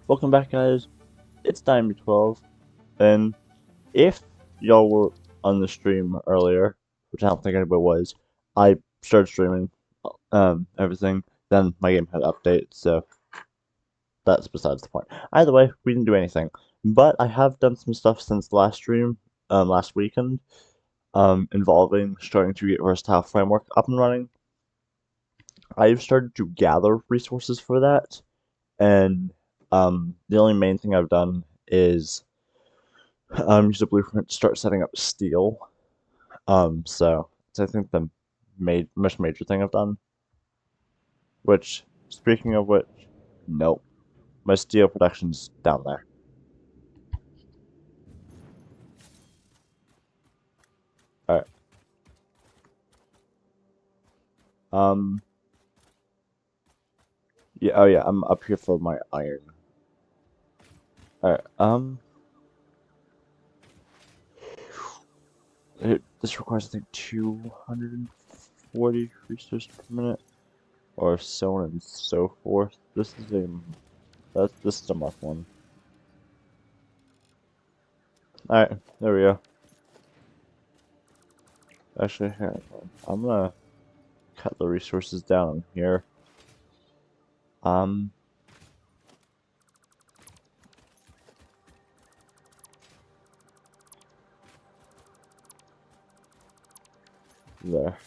Welcome back, guys. It's EP.12, and if y'all were on the stream earlier, which I don't think anybody was, I started streaming everything. Then my game had updates, so that's besides the point. Either way, we didn't do anything, but I have done some stuff since the last stream, last weekend, involving starting to get Versatile Framework up and running. I've started to gather resources for that, and the only main thing I've done is use a blueprint to start setting up steel. So it's, I think, the most major thing I've done. Which, speaking of which, nope, my steel production's down there. All right. Yeah. Oh yeah. I'm up here for my iron. All right. This requires, I think, 240 resources per minute, or so on and so forth. This is a month one. All right. There we go. Actually, here, I'm gonna cut the resources down here. There.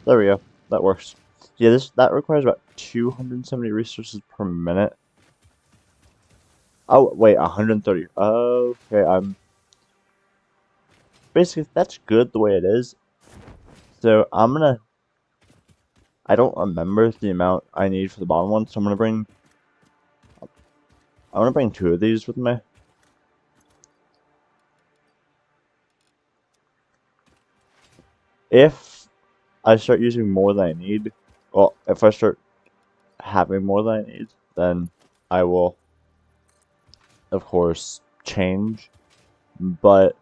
There we go. That works. Yeah, that requires about 270 resources per minute. Oh, wait, 130. Okay, basically, that's good the way it is. So, I don't remember the amount I need for the bottom one, so I'm gonna bring 2 of these with me. If I start using more than I need, well, if I start having more than I need, then I will, of course, change. But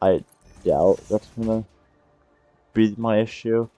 I doubt that's gonna be my issue.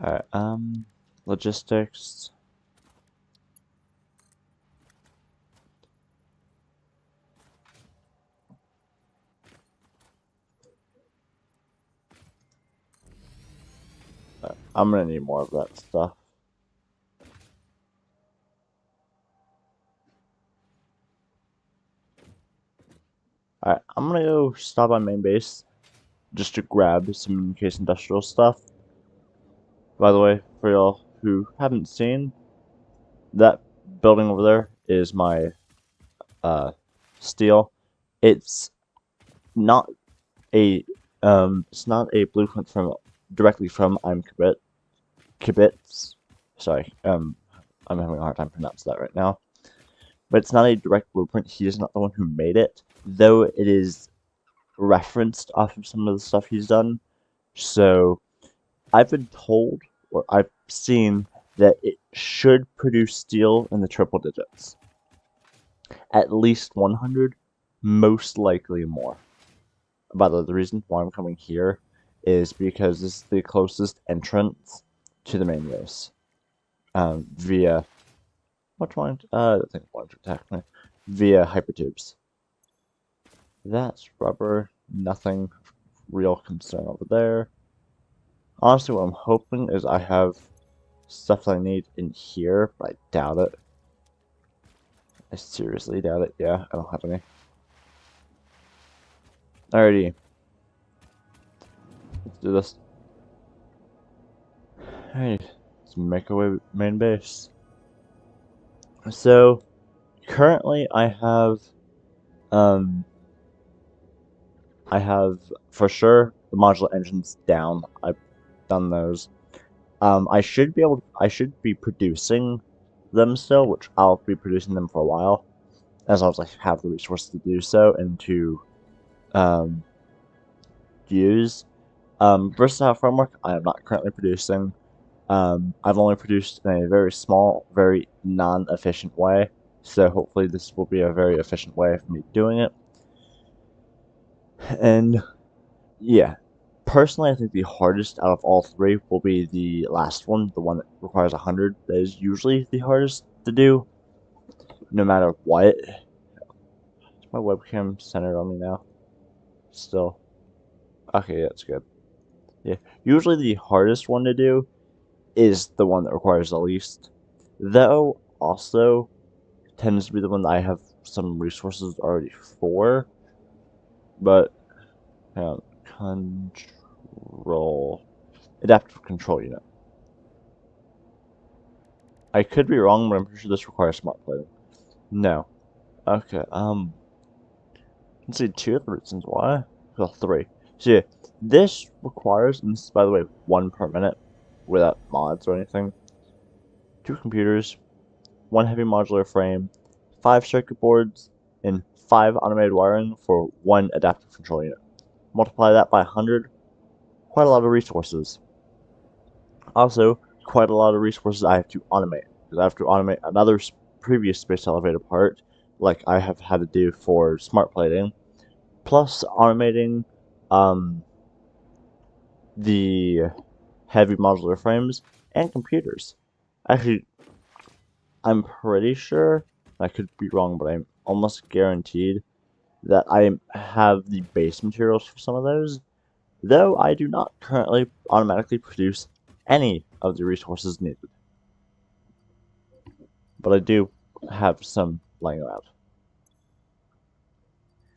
Alright, logistics. I'm gonna need more of that stuff. Alright, I'm gonna go stop on main base just to grab some in-case industrial stuff. By the way, for y'all who haven't seen, that building over there is my steel. It's not a blueprint directly from Kibitz. Sorry, I'm having a hard time pronouncing that right now. But it's not a direct blueprint. He is not the one who made it, though it is referenced off of some of the stuff he's done. So I've been told, or I've seen, that it should produce steel in the triple digits. At least 100, most likely more. By the way, the reason why I'm coming here is because this is the closest entrance to the main base. Via... What one? I think it wanted to attack me. Via hypertubes. That's rubber. Nothing real concern over there. Honestly, what I'm hoping is I have stuff that I need in here, but I doubt it. I seriously doubt it. Yeah, I don't have any. Alrighty. Let's do this. Alright, let's make our way main base. So, currently I have for sure the modular engines down. I've done those. I should be producing them still, which I'll be producing them for a while, as long as I have the resources to do so and to use. Versatile Framework, I am not currently producing. I've only produced in a very small, very non-efficient way, so hopefully this will be a very efficient way of me doing it. And yeah, personally, I think the hardest out of all three will be the last one, the one that requires 100. That is usually the hardest to do, no matter what. Is my webcam centered on me now? Still. Okay, that's good. Yeah, usually the hardest one to do is the one that requires the least, though also tends to be the one that I have some resources already for. But control adaptive control unit. I could be wrong, but I'm pretty sure this requires smart plating. No. Okay. Let's see, 2 of the reasons why. Well, 3. So yeah, this requires, and this is by the way 1 per minute, without mods or anything. 2 computers, 1 heavy modular frame, 5 circuit boards, and 5 automated wiring for 1 adaptive control unit. Multiply that by 100, quite a lot of resources. Also, quite a lot of resources I have to automate, because I have to automate another previous space elevator part, like I have had to do for smart plating, plus automating the heavy modular frames and computers. Actually, I'm pretty sure, I could be wrong, but I'm almost guaranteed that I have the base materials for some of those, though I do not currently automatically produce any of the resources needed. But I do have some laying around.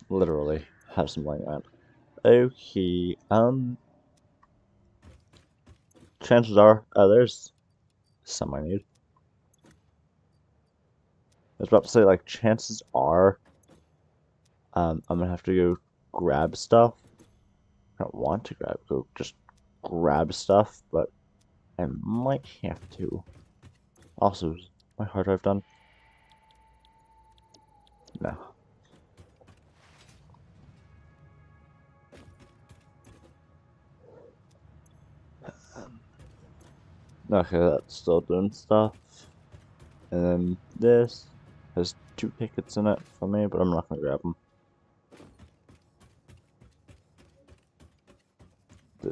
Literally have some laying around. Okay, chances are, there's some I need. I was about to say, like, chances are, I'm gonna have to go grab stuff. I don't want to just grab stuff, but I might have to. Also, is my hard drive done? No. Okay, that's still doing stuff. And then this has 2 tickets in it for me, but I'm not gonna grab them.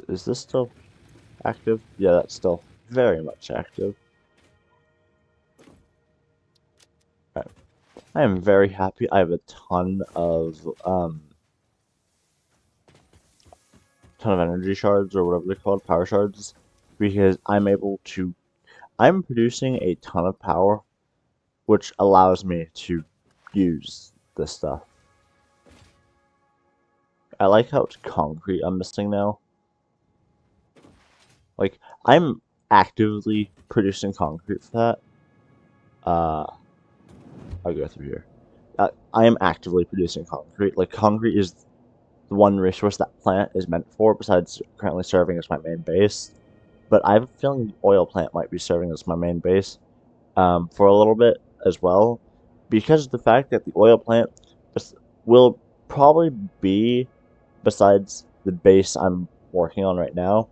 Is this still active? Yeah, that's still very much active. Right. I am very happy. I have a ton of energy shards, or whatever they're called, power shards, because I'm producing a ton of power, which allows me to use this stuff. I like how it's concrete I'm missing now. Like, I'm actively producing concrete for that. I'll go through here. I am actively producing concrete. Like, concrete is the one resource that plant is meant for, besides currently serving as my main base. But I have a feeling the oil plant might be serving as my main base for a little bit as well, because of the fact that the oil plant will probably be, besides the base I'm working on right now,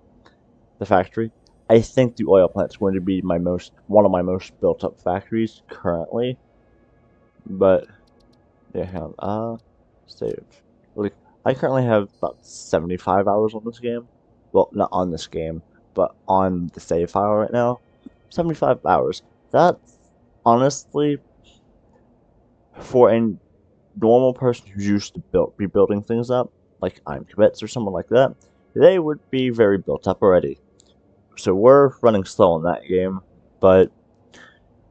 the factory, I think the oil plant is going to be one of my most built up factories currently. But yeah, hang on. Save. Like, I currently have about 75 hours on this game. Well, not on this game, but on the save file right now. 75 hours. That's honestly, for a normal person who's used to be building things up, like I'm Kibitz or someone like that, they would be very built up already. So we're running slow on that game, but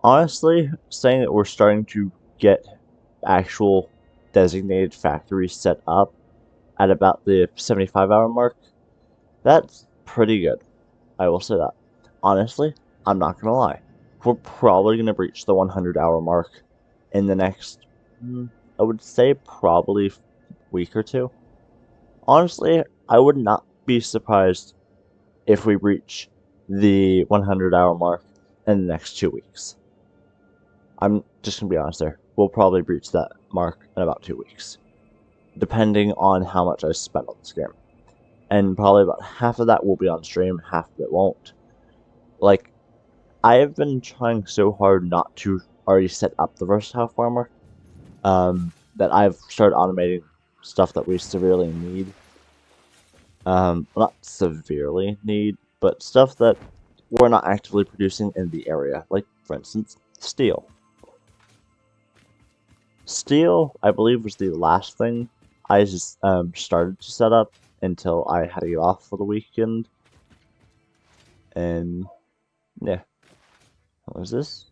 honestly, saying that we're starting to get actual designated factories set up at about the 75-hour mark, that's pretty good. I will say that. Honestly, I'm not gonna lie. We're probably gonna breach the 100-hour mark in the next, I would say, probably week or two. Honestly, I would not be surprised if we reach the 100-hour mark in the next 2 weeks. I'm just gonna be honest there. We'll probably reach that mark in about 2 weeks, depending on how much I spend on this game. And probably about half of that will be on stream, half of it won't. Like, I have been trying so hard not to already set up the versatile farmer, that I've started automating stuff that we severely need. Not severely need, but stuff that we're not actively producing in the area. Like, for instance, steel. Steel, I believe, was the last thing I just started to set up until I had to get off for the weekend. And yeah, what was this?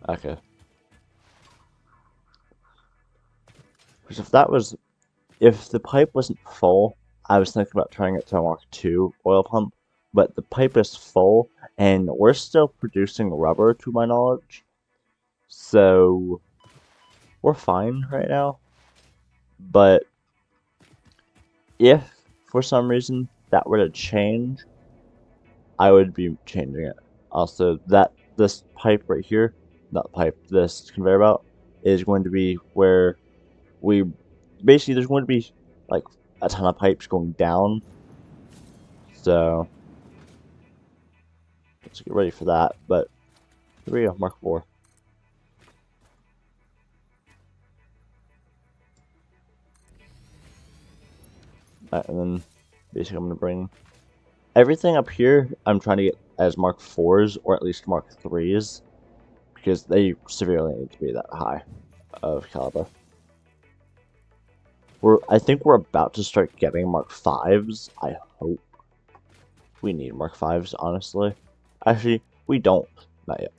Okay. Because if the pipe wasn't full, I was thinking about turning it to a Mark II oil pump, but the pipe is full, and we're still producing rubber, to my knowledge. So, we're fine right now. But, if, for some reason, that were to change, I would be changing it. Also, this pipe right here, not pipe, this conveyor belt, is going to be where basically, there's going to be, like, a ton of pipes going down. So, let's get ready for that. But, here we go, Mark IV. And then, basically, I'm going to bring everything up here. I'm trying to get as Mark IVs, or at least Mark IIIs, because they severely need to be that high of caliber. I think we're about to start getting Mark Vs. I hope. We need Mark Vs, honestly. Actually, we don't. Not yet.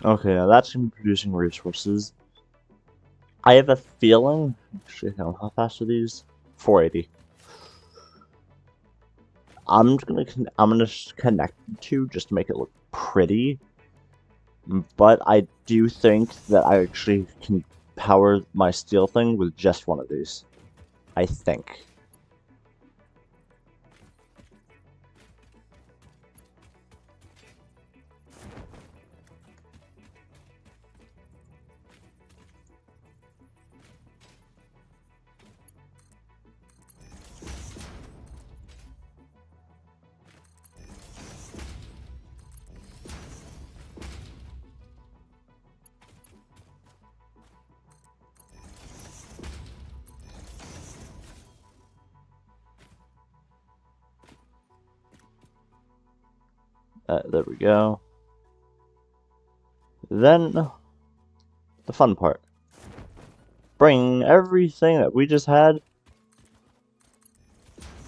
Okay, now that's going to be producing resources. I have a feeling. Actually, how fast are these? 480. I'm gonna connect the two just to make it look pretty. But I do think that I actually can power my steel thing with just one of these. I think. There we go. Then, the fun part. Bring everything that we just had.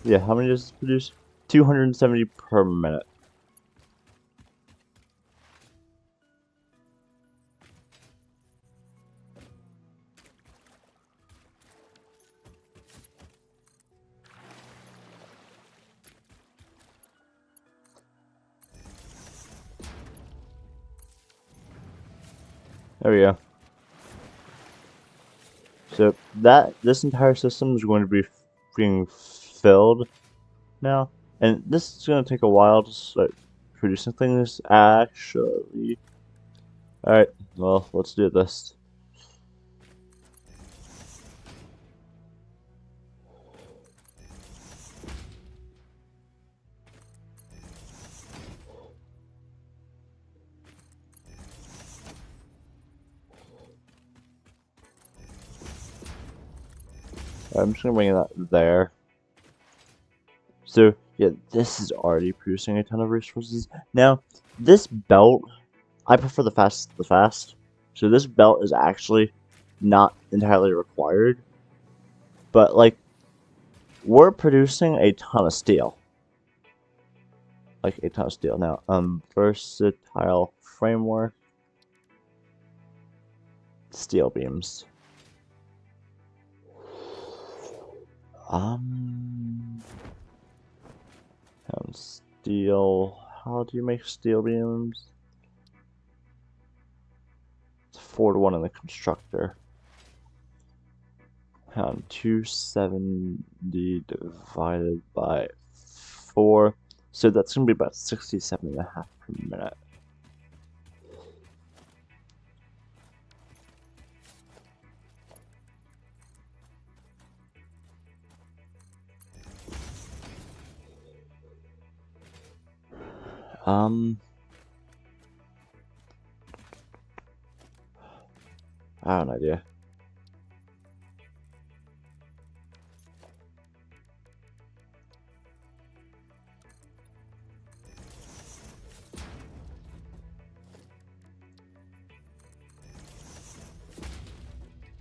Yeah, how many does this produce? 270 per minute. There we go. So this entire system is going to be being filled now, and this is going to take a while to start producing things. Actually, all right. Well, let's do this. I'm just gonna bring that there. So yeah, this is already producing a ton of resources. Now, this belt, I prefer the fast. So this belt is actually not entirely required, but like we're producing a ton of steel. Like a ton of steel. Now, versatile framework, steel beams. Steel. How do you make steel beams? It's 4-to-1 in the constructor. 270 divided by 4. So that's going to be about 67.5 per minute. I have an idea.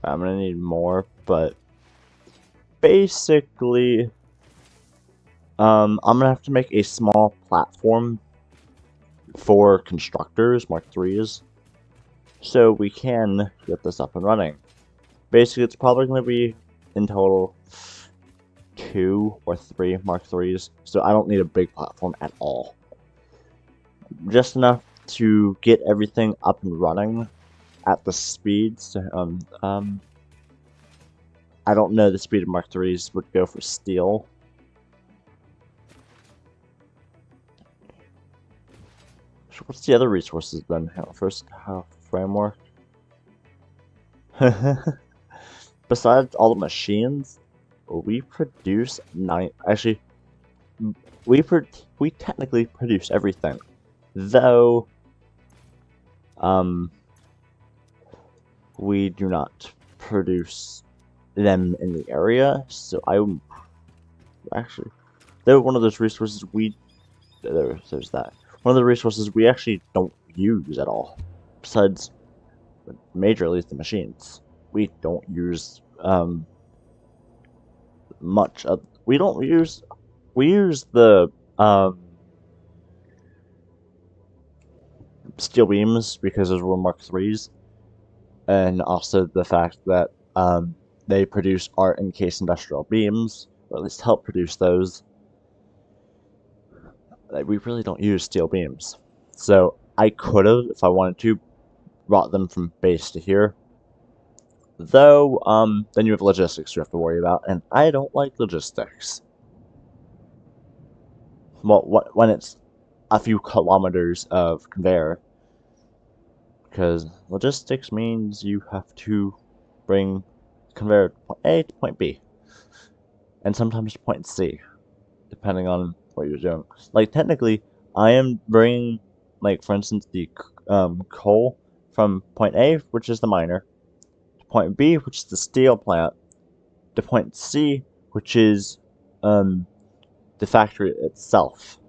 I'm gonna need more, but basically, I'm gonna have to make a small platform for constructors, Mark IIIs, so we can get this up and running. Basically, it's probably gonna be in total 2 or 3 Mark IIIs, so I don't need a big platform at all. Just enough to get everything up and running at the speeds. I don't know the speed of Mark IIIs would go for steel. So what's the other resources then? First, framework. Besides all the machines, we produce 9. Actually, we technically produce everything, though we do not produce them in the area. So I'm actually, they're one of those resources there's that. One of the resources we actually don't use at all, besides majorly the machines. We don't use much of. We use the steel beams because those were Mark IIIs, and also the fact that they produce art and case industrial beams, or at least help produce those. We really don't use steel beams, so I could have, if I wanted to, brought them from base to here. Though, then you have logistics you have to worry about, and I don't like logistics. Well, when it's a few kilometers of conveyor, because logistics means you have to bring conveyor to point A to point B, and sometimes to point C, depending on what you're doing. Like, technically, I am bringing, like, for instance, the coal from point A, which is the miner, to point B, which is the steel plant, to point C, which is the factory itself,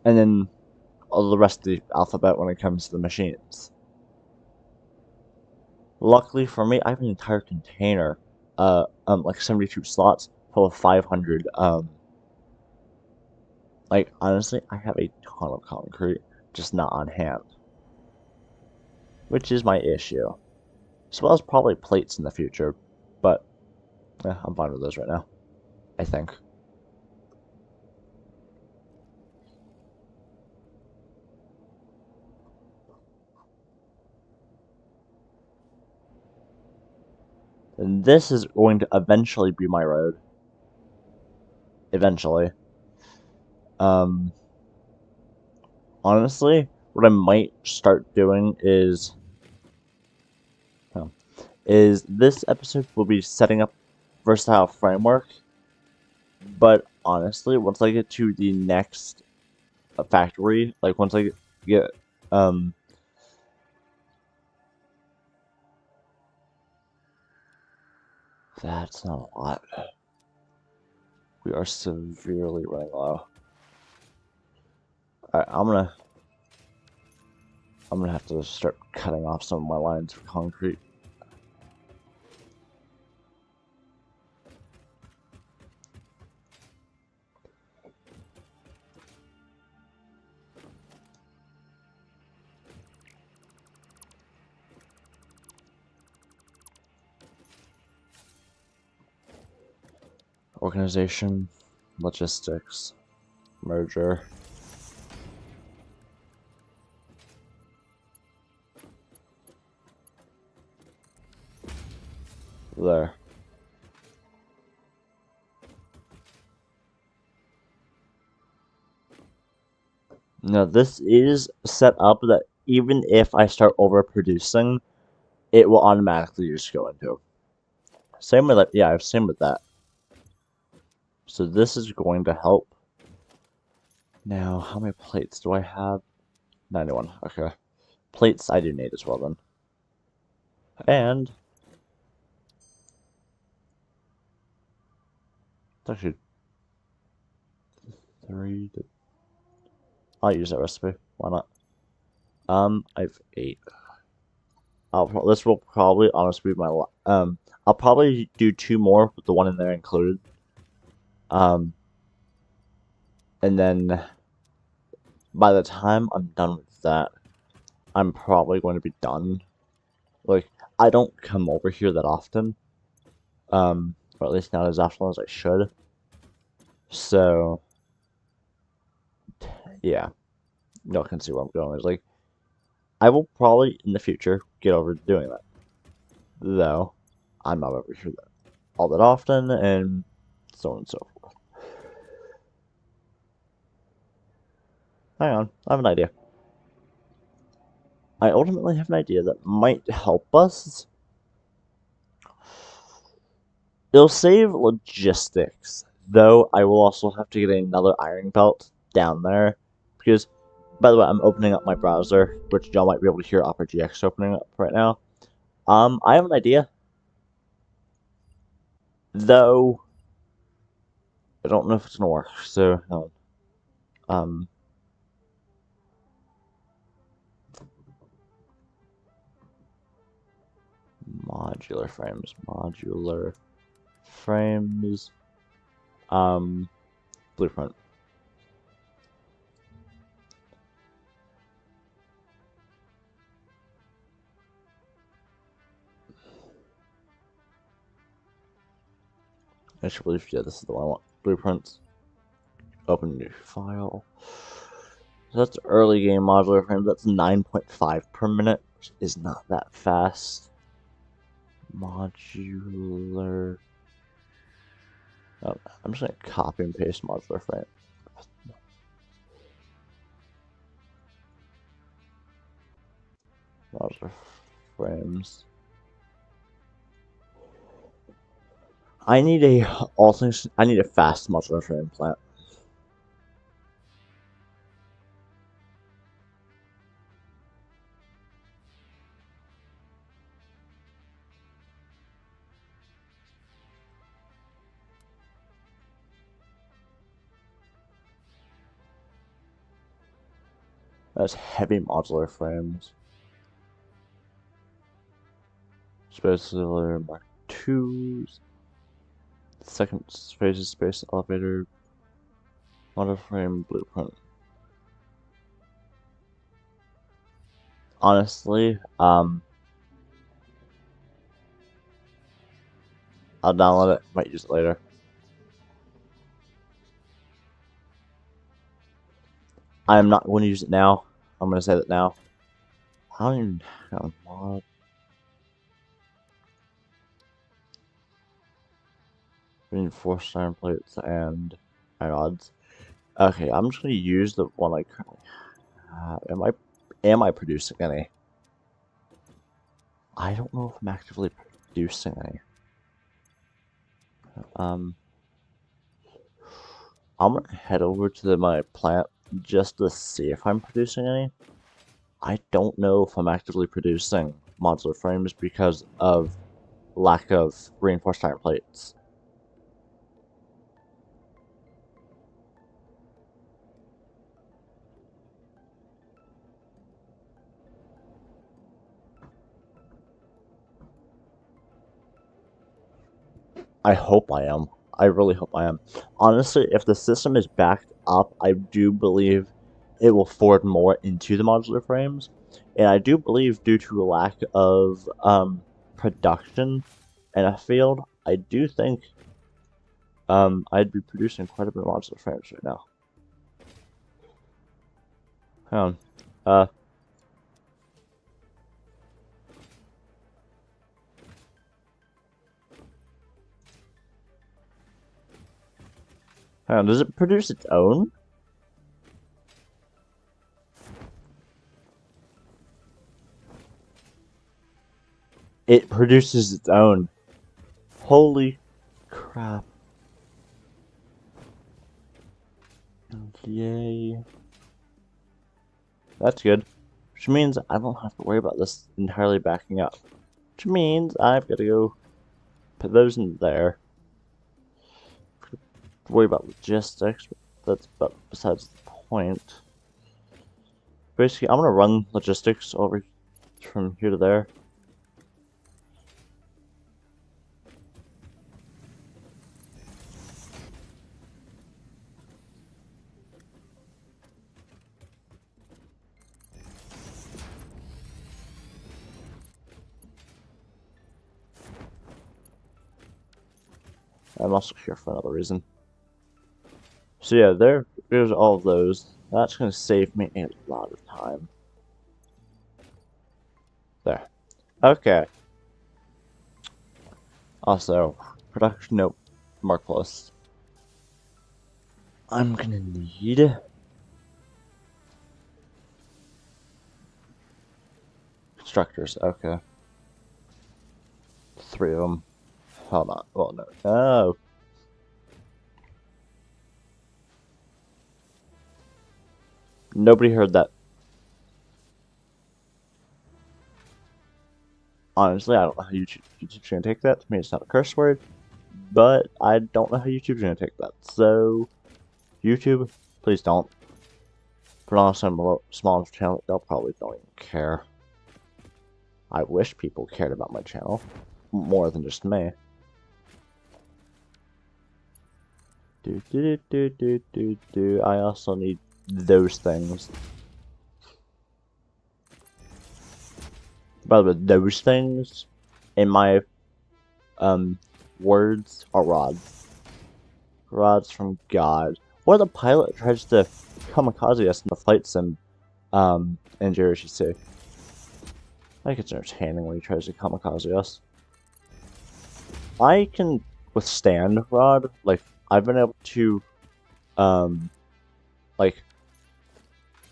and then all the rest of the alphabet when it comes to the machines. Luckily for me, I have an entire container, like 72 slots full of 500. Like, honestly, I have a ton of concrete, just not on hand, which is my issue. As well as probably plates in the future, but I'm fine with those right now, I think. And this is going to eventually be my road. Eventually. Honestly, what I might start doing is this episode will be setting up versatile framework, but honestly, once I get to the next factory, like once I get That's not a lot. We are severely running low. Alright, I'm gonna have to start cutting off some of my lines for concrete. Organization, logistics, merger. There. Now this is set up that even if I start overproducing, it will automatically just go into. Same with that, yeah, same with that. So this is going to help. Now, how many plates do I have? 91, okay. Plates I do need as well then. And it's actually 3 to... I'll use that recipe. Why not? I have 8. This will probably honestly be my I'll probably do 2 more with the one in there included. And then by the time I'm done with that, I'm probably going to be done. Like, I don't come over here that often. Or at least not as often as I should. So yeah, y'all can see where I'm going. It's like, I will probably in the future get over to doing that, though I'm not over here all that often, and so on and so forth. Hang on, I have an idea. I ultimately have an idea that might help us. It'll save logistics, though I will also have to get another iron belt down there, because, by the way, I'm opening up my browser, which y'all might be able to hear Opera GX opening up right now. I have an idea, though I don't know if it's gonna work, so no. Modular frames, blueprint. I should believe, yeah, this is the one I want. Blueprints. Open new file. So that's early game modular frame. That's 9.5 per minute, which is not that fast. Modular. Oh, I'm just gonna copy and paste modular frame. Modular frames. I need a fast modular frame plant. That's heavy modular frames. Space Elevator Mark IIs. Second phase is Space Elevator. Modular frame blueprint. Honestly, I'll download it. Might use it later. I am not going to use it now. I'm going to say that now. I don't even have a mod. We need 4 iron plates and iron rods. Okay, I'm just going to use the one I currently have. Am I producing any? I don't know if I'm actively producing any. I'm going to head over to my plant just to see if I'm producing any. I don't know if I'm actively producing modular frames because of lack of reinforced iron plates. I hope I am. I really hope I am. Honestly, if the system is backed up, I do believe it will forward more into the modular frames. And I do believe due to a lack of production in a field, I do think I'd be producing quite a bit of modular frames right now. Hang on. Hang on, does it produce its own? It produces its own. Holy crap. Yay. That's good. Which means I don't have to worry about this entirely backing up. Which means I've got to go put those in there. Worry about logistics, but that's about besides the point. Basically, I'm gonna run logistics over from here to there. I'm also here for another reason. So yeah, there's all of those. That's gonna save me a lot of time. There. Okay. Also, production note, mark plus. I'm gonna need constructors. Okay. 3 of them. Hold on. Well, no. Oh. Nobody heard that. Honestly, I don't know how YouTube's gonna take that. To me, it's not a curse word, but I don't know how YouTube's gonna take that. So, YouTube, please don't. But honestly, I'm a small channel. They'll probably don't even care. I wish people cared about my channel more than just me. I also need those things. By the way, those things in my words are rods. Rods from God. Or the pilot tries to kamikaze us in the flight sim in JRCC. I think it's entertaining when he tries to kamikaze us. I can withstand Rod. Like, I've been able to like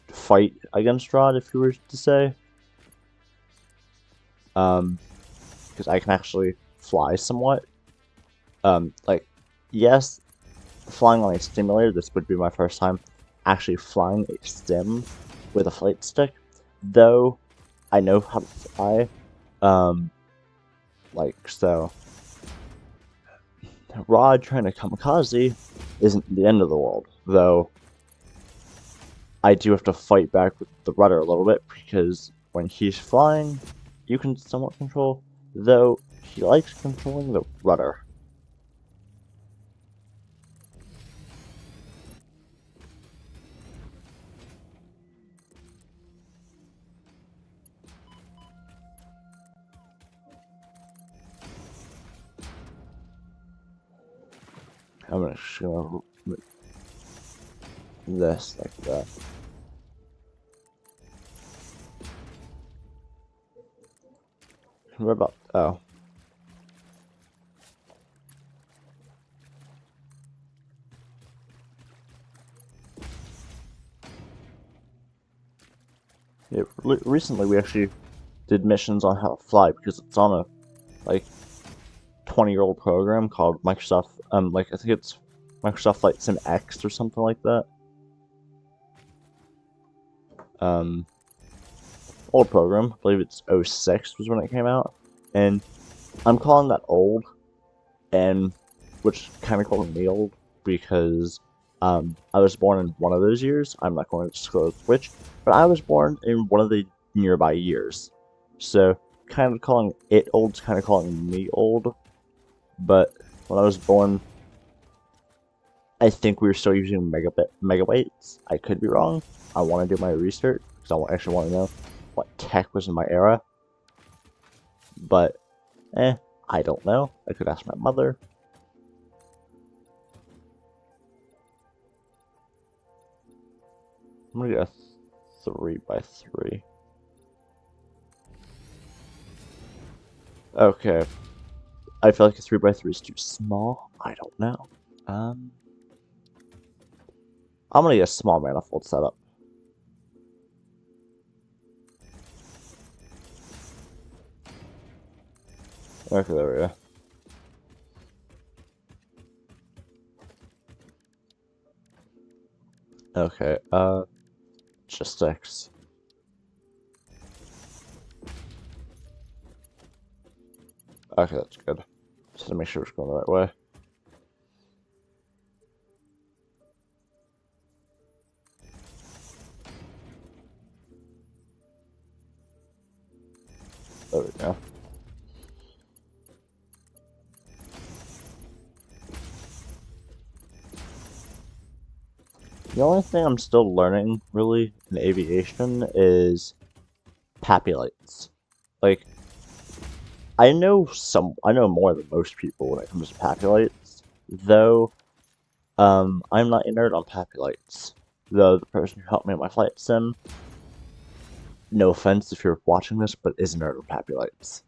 fight against Rod, if you were to say. Because I can actually fly somewhat. Like, yes, flying on a simulator, this would be my first time actually flying a sim with a flight stick, though I know how to fly. Like, so Rod trying to kamikaze isn't the end of the world, though I do have to fight back with the rudder a little bit, because when he's flying, you can somewhat control, though he likes controlling the rudder. I'm just gonna make this like that. What about, oh. Yeah, recently we actually did missions on how to fly, because it's on a, like, 20-year-old program called Microsoft, like, I think it's Microsoft Flight Sim X or something like that. Old program, I believe it's 06 was when it came out, and I'm calling that old, and which kind of calling me old because I was born in one of those years. I'm not going to disclose which, but I was born in one of the nearby years. So kind of calling it old is kind of calling me old. But when I was born, I think we were still using megabytes. I could be wrong. I want to do my research because I actually want to know what tech was in my era. But, I don't know. I could ask my mother. I'm gonna get a 3x3. Okay. I feel like a 3x3 is too small. I don't know. I'm gonna get a small manifold setup. Okay, there we go. Okay, just 6. Okay, that's good. Just to make sure it's going the right way. There we go. The only thing I'm still learning, really, in aviation is PAPI lights. Like, I know more than most people when it comes to PAPI lights, though, I'm not a nerd on PAPI lights. Though the person who helped me with my flight sim, no offense if you're watching this, but is a nerd on PAPI lights.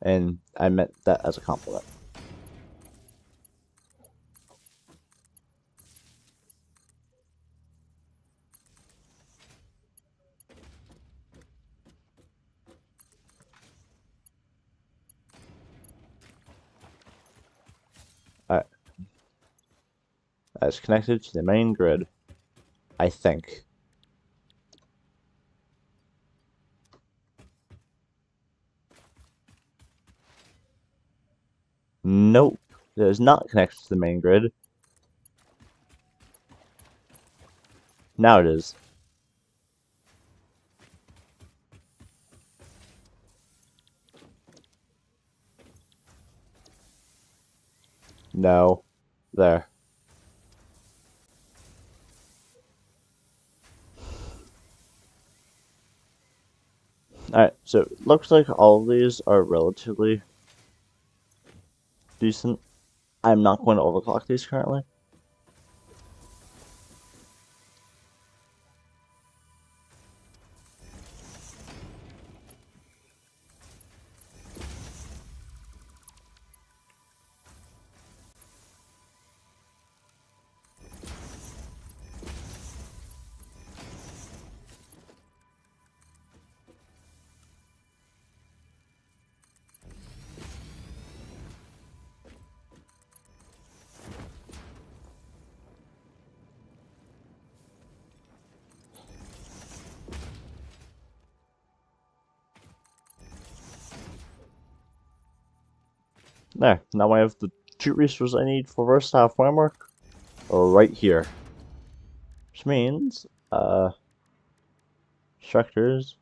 And I meant that as a compliment. Alright. That's connected to the main grid, I think. Nope. It is not connected to the main grid. Now it is. No. There. Alright, so it looks like all of these are relatively decent. I'm not going to overclock these currently. There, now I have the 2 resources I need for versatile framework right here. Which means, structures.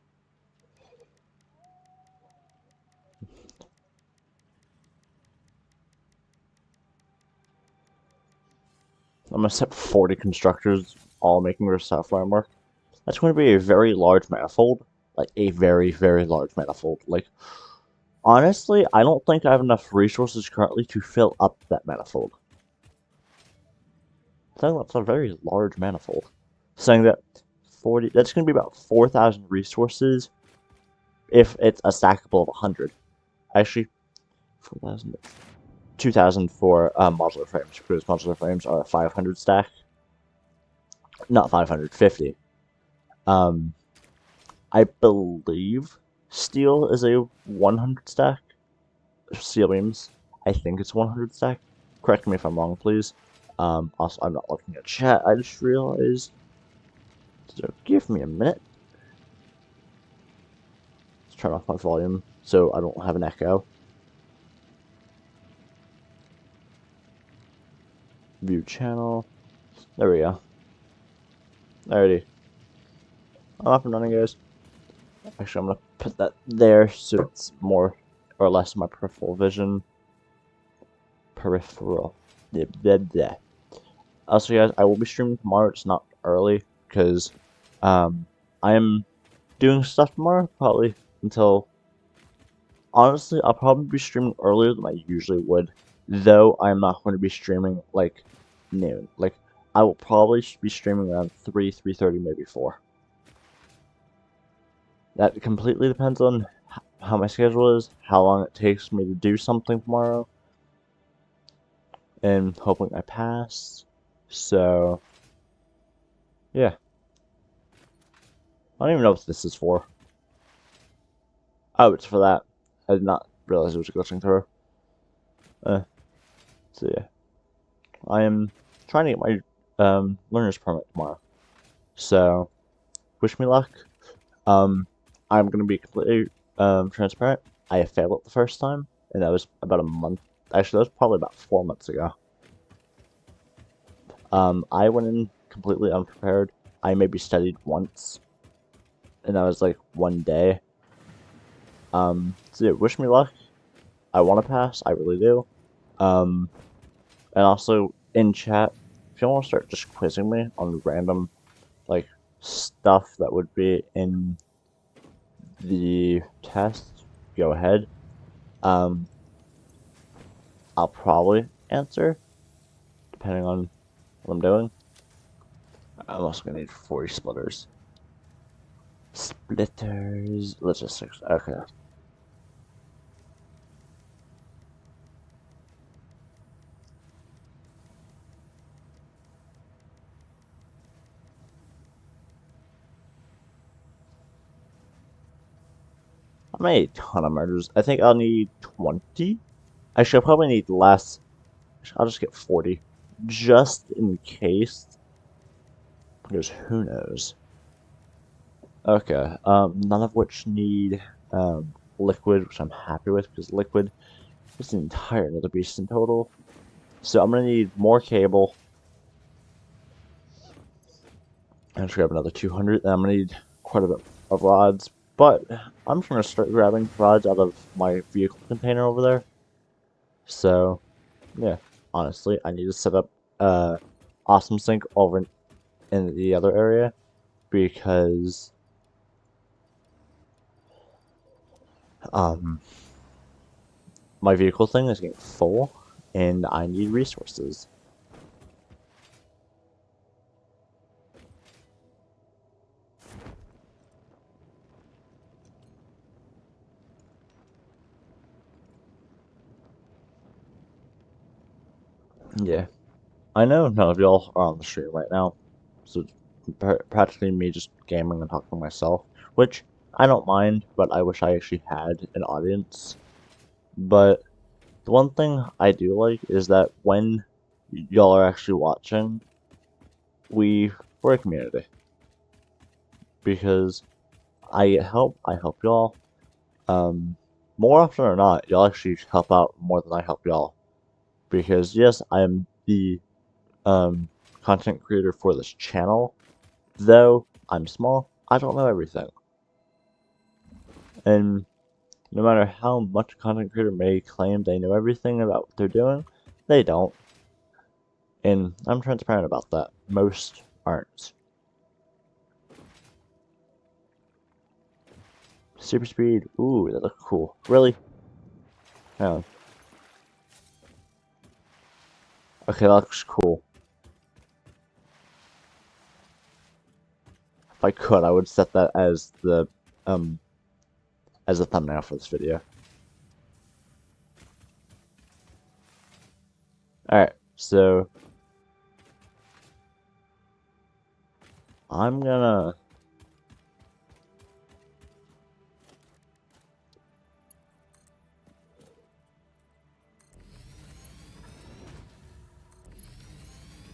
I'm gonna set 40 constructors, all making versatile framework. That's going to be a very large manifold. Like, a very, very large manifold. Like, honestly, I don't think I have enough resources currently to fill up that manifold. So that's a very large manifold. Saying that 40, that's going to be about 4,000 resources if it's a stackable of 100. Actually, 4,000, 2,000 for modular frames, because modular frames are a 500 stack. Not 550. I believe steel is a 100 stack. Steel beams, I think it's 100 stack. Correct me if I'm wrong, please. Also, I'm not looking at chat, I just realized. So give me a minute. turn off my volume so I don't have an echo. View channel. There we go. Alrighty. I'm up and running, guys. Actually, I'm gonna put that there so it's more or less my peripheral vision. Peripheral. Yeah. Also, guys, I will be streaming tomorrow. It's not early because I am doing stuff tomorrow, probably until. Honestly, I'll probably be streaming earlier than I usually would, though I'm not going to be streaming like noon. Like, I will probably be streaming around 3:30, maybe 4. That completely depends on how my schedule is, how long it takes me to do something tomorrow, and hoping I pass. So, yeah. I don't even know what this is for. Oh, it's for that. I did not realize it was glitching through. So yeah. I am trying to get my learner's permit tomorrow. So, wish me luck. I'm gonna be completely transparent. I failed it the first time, and that was about a month. Actually, that was probably about 4 months ago. I went in completely unprepared. I maybe studied once, and that was like one day. So yeah, wish me luck. I want to pass. I really do. And also in chat, if you want to start just quizzing me on random like stuff that would be in the test, go ahead. I'll probably answer depending on what I'm doing. I'm also gonna need 40 splitters. Splitters, logistics. Okay. I made a ton of murders. I think I'll need 20. Actually, I'll probably need less. I'll just get 40. Just in case. Because who knows. Okay, none of which need liquid, which I'm happy with, because liquid is an entire another beast in total. So I'm gonna need more cable. I'm just grab another 200, and I'm gonna need quite a bit of rods. But I'm just gonna start grabbing rods out of my vehicle container over there. So, yeah, honestly, I need to set up awesome sink over in the other area because my vehicle thing is getting full and I need resources. Yeah, I know none of y'all are on the stream right now, so practically me just gaming and talking to myself, which I don't mind, but I wish I actually had an audience. But the one thing I do like is that when y'all are actually watching, we're a community. Because I help y'all. More often or not, y'all actually help out more than I help y'all. Because yes, I'm the content creator for this channel, though I'm small, I don't know everything. And no matter how much a content creator may claim they know everything about what they're doing, they don't. And I'm transparent about that. Most aren't. Super speed. Ooh, that looks cool. Really? Hang on. Okay, that looks cool. If I could, I would set that as the thumbnail for this video. Alright, so I'm gonna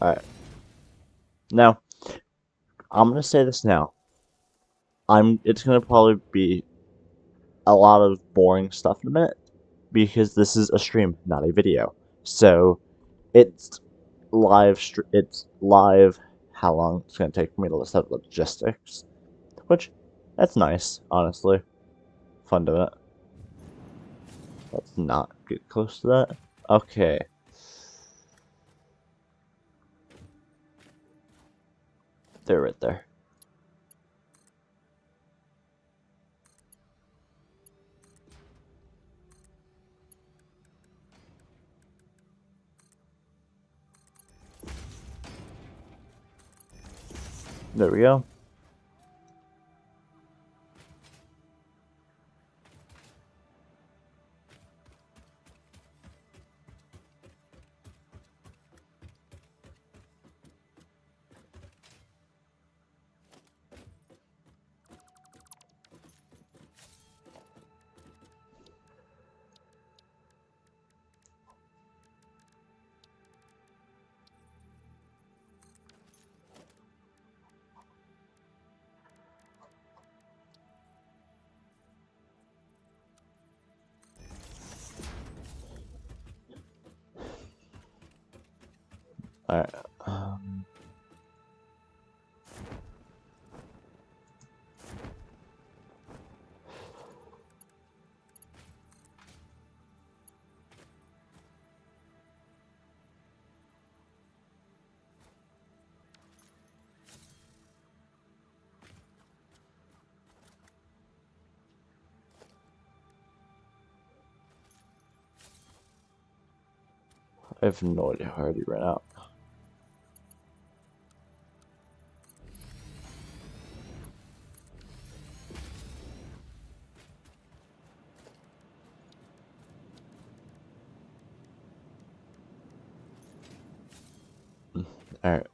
Alright. Now, I'm gonna say this now. It's gonna probably be a lot of boring stuff in a minute, because this is a stream, not a video. So it's it's live how long it's going to take for me to list out logistics, which, that's nice, honestly. Fun doing it. Let's not get close to that. Okay. They're right there. There we go. Alright. I have no idea how I already ran out. Alright,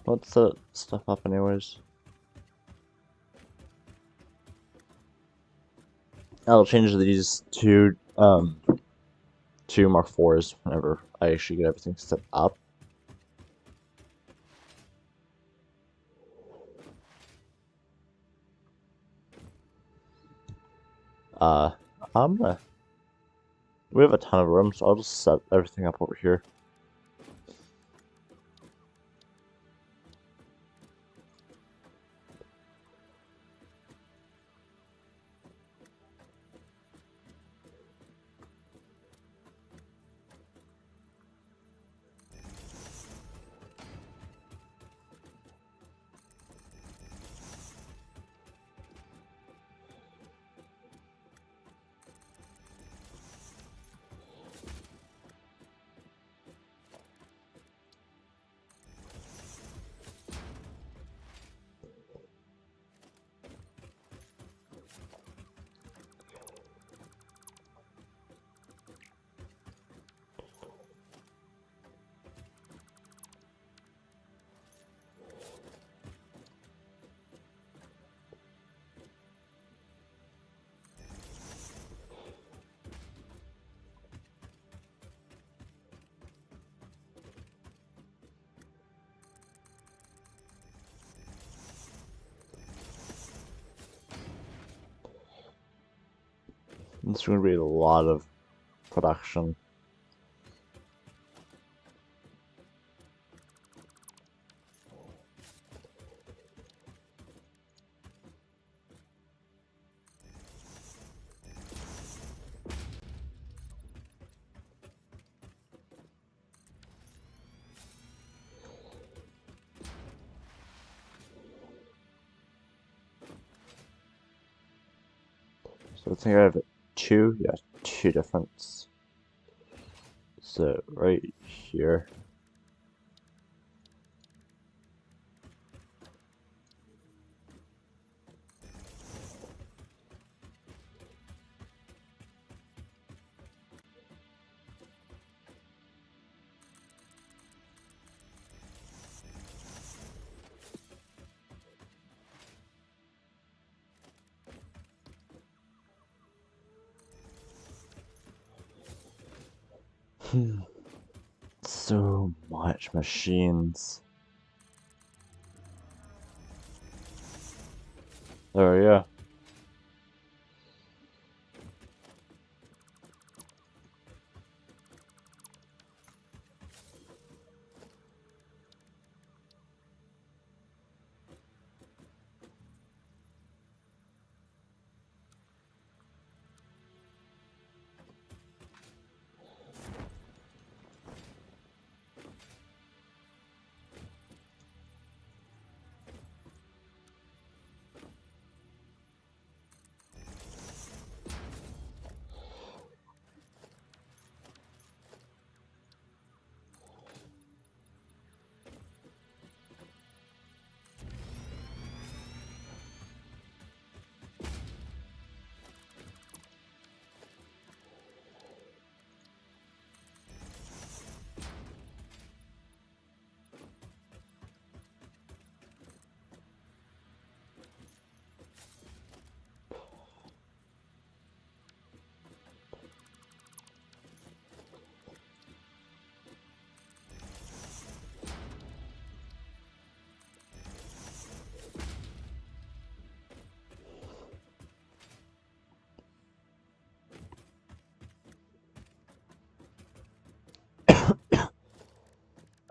let's set stuff up anyways. I'll change these to Mark IVs whenever I actually get everything set up. We have a ton of room, so I'll just set everything up over here. It's going to be a lot of production. So I think I have two different. So right here. So much machines. There we go.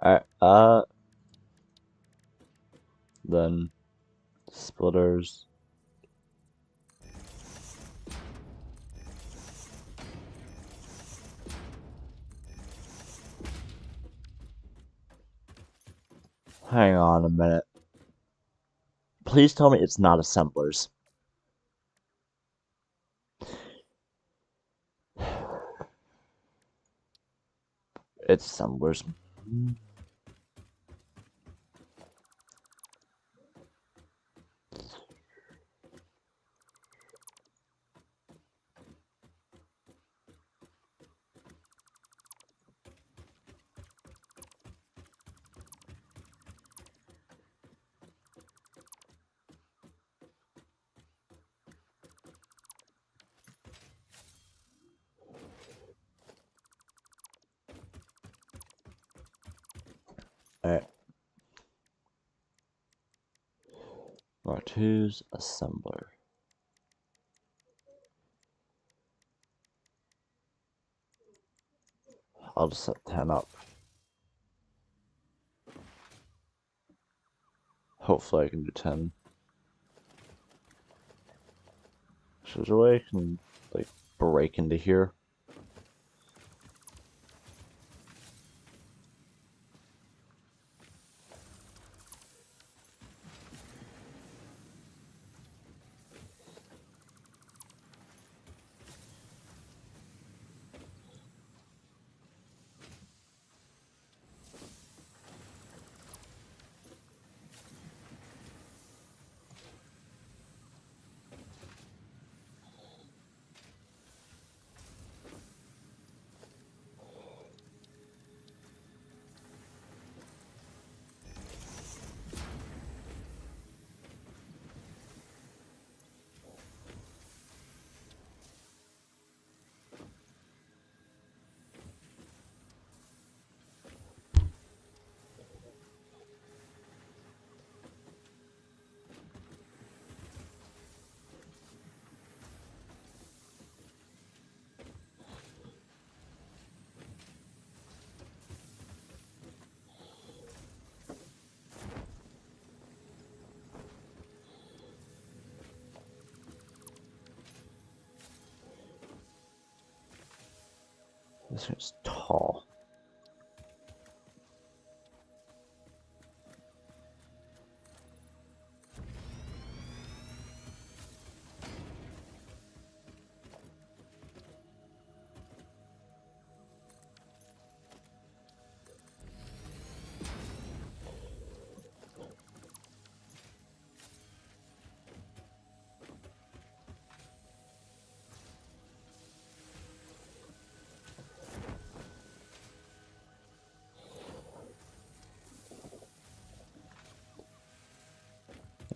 Alright, then splitters. Hang on a minute. Please tell me it's not assemblers. It's assemblers. Alright. R2's assembler. I'll just set 10 up. Hopefully I can do 10. So there's a way I can, like, break into here. This one's tall.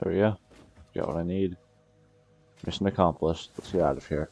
There we go. Got what I need. Mission accomplished. Let's get out of here.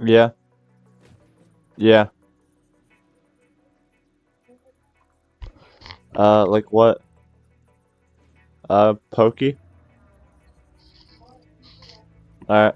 Yeah. Yeah. Like what? Pokey? Alright.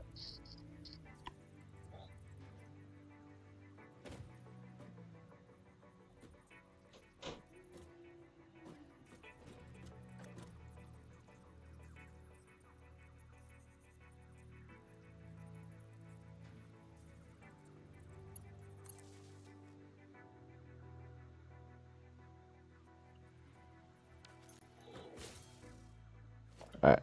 Alright.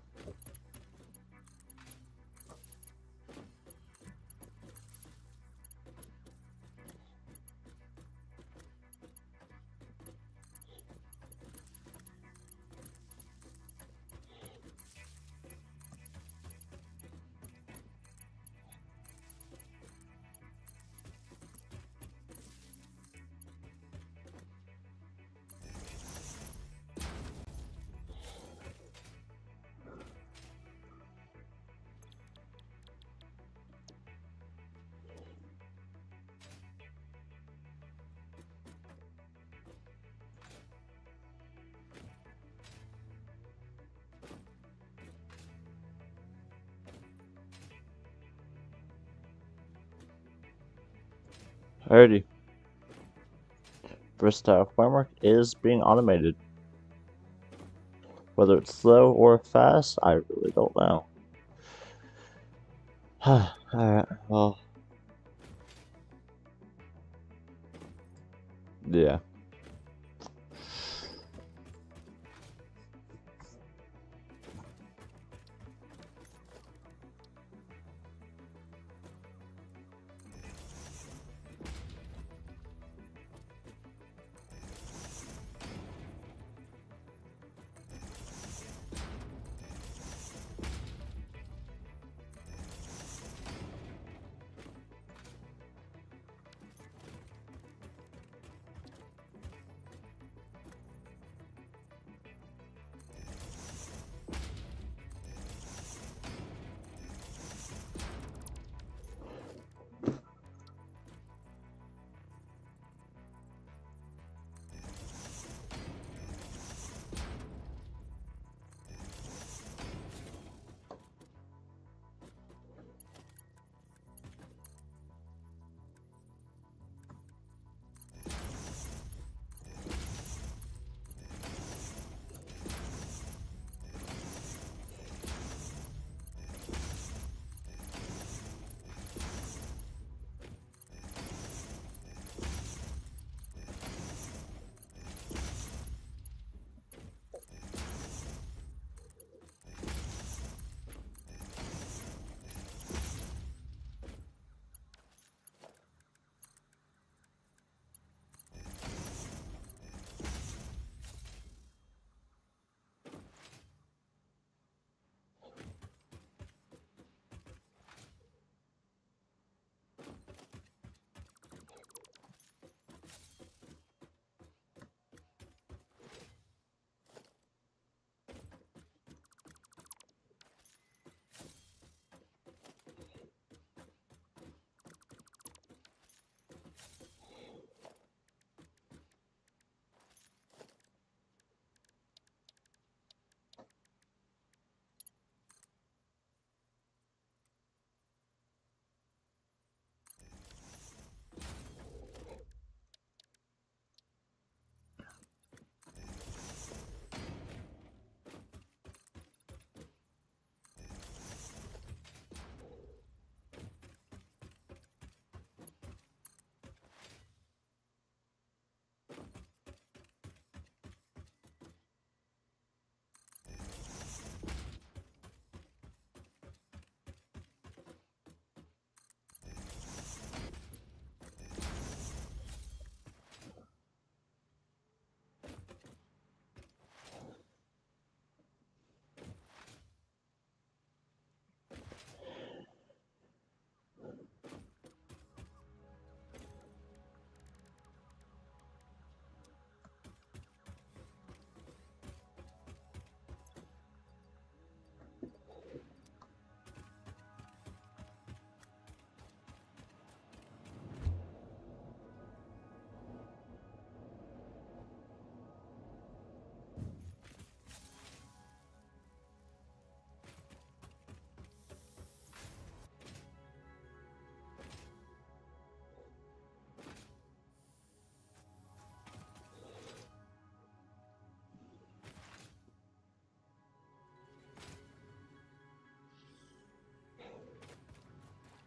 Alrighty. Versatile framework is being automated. Whether it's slow or fast, I really don't know. Alright, well. Yeah.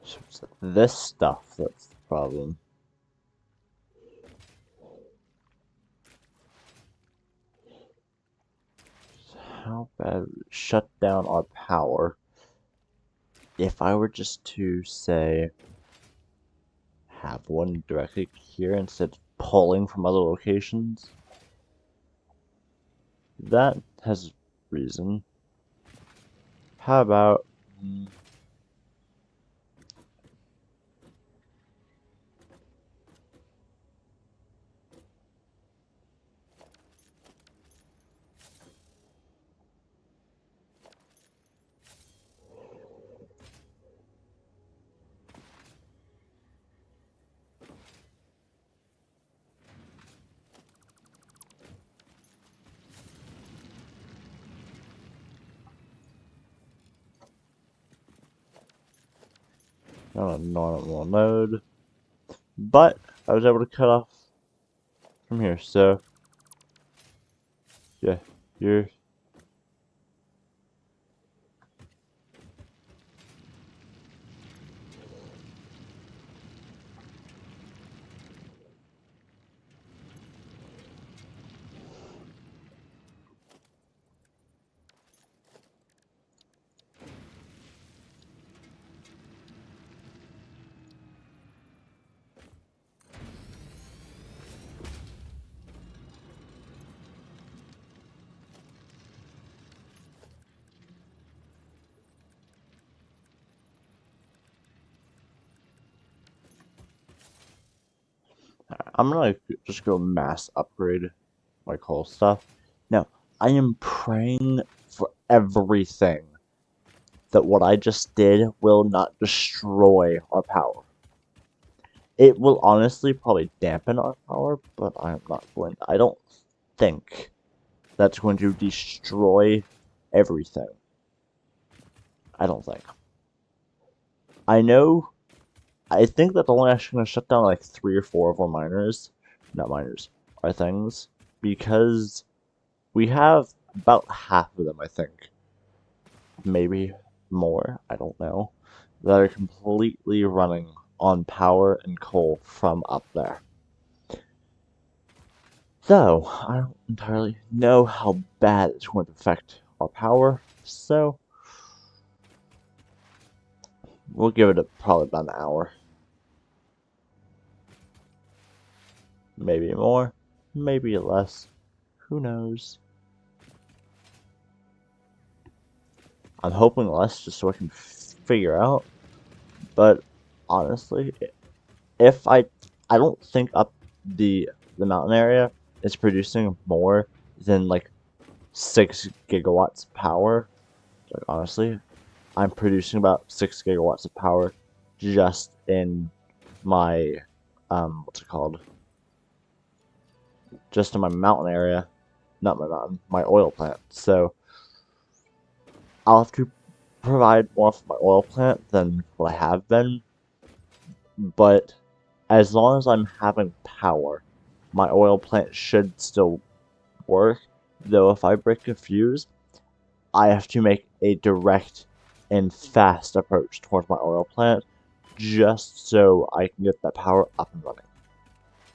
So it's this stuff that's the problem. So how bad would it shut down our power if I were just to say have one directly here instead of pulling from other locations? That has reason. How about not a normal node? But I was able to cut off from here, so yeah, you're I'm gonna just go mass upgrade my coal stuff. Now, I am praying for everything that what I just did will not destroy our power. It will honestly probably dampen our power, but I don't think that's going to destroy everything. I don't think. I think that's only actually going to shut down like 3 or 4 of our miners. Not miners, our things. Because we have about half of them, I think. Maybe more, I don't know. That are completely running on power and coal from up there. Though, I don't entirely know how bad it's going to affect our power, so we'll give it probably about an hour. Maybe more, maybe less, who knows. I'm hoping less just so I can figure out, but honestly, if I don't think up the mountain area is producing more than like 6 gigawatts of power. Like honestly, I'm producing about 6 gigawatts of power just in my what's it called? Just in my mountain area, not my mountain, my oil plant. So I'll have to provide more for my oil plant than what I have been, but as long as I'm having power, my oil plant should still work. Though if I break a fuse, I have to make a direct and fast approach towards my oil plant just so I can get that power up and running.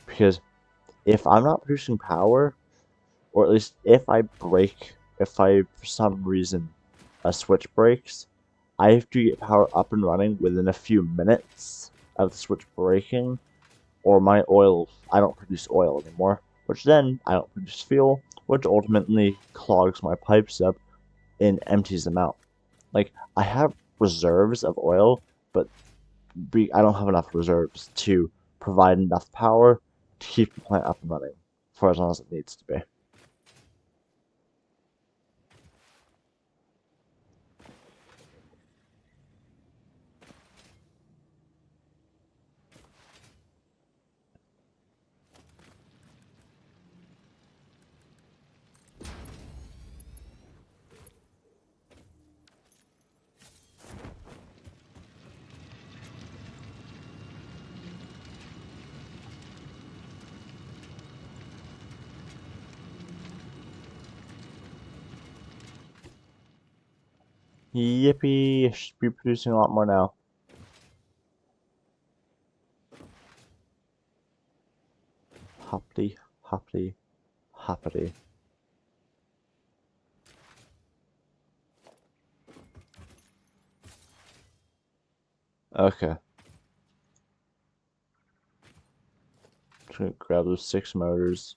Because if I'm not producing power, or at least if for some reason a switch breaks, I have to get power up and running within a few minutes of the switch breaking, or I don't produce oil anymore, which then I don't produce fuel, which ultimately clogs my pipes up and empties them out. Like, I have reserves of oil, but I don't have enough reserves to provide enough power to keep the plant up and running for as long as it needs to be. Yippee, should be producing a lot more now. Hoppity, hoppity, hoppity. Okay. Just gonna grab those 6 motors.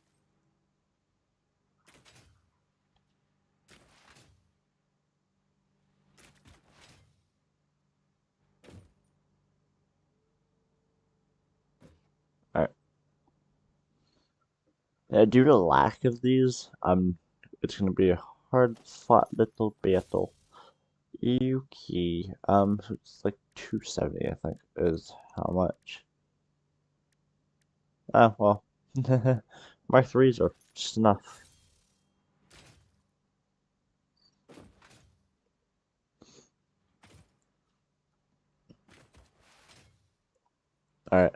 Alright. Due to lack of these, it's gonna be a hard-fought little battle. Okay. So it's like 270, I think, is how much. Ah, well. Mark 3s are just enough. Alright.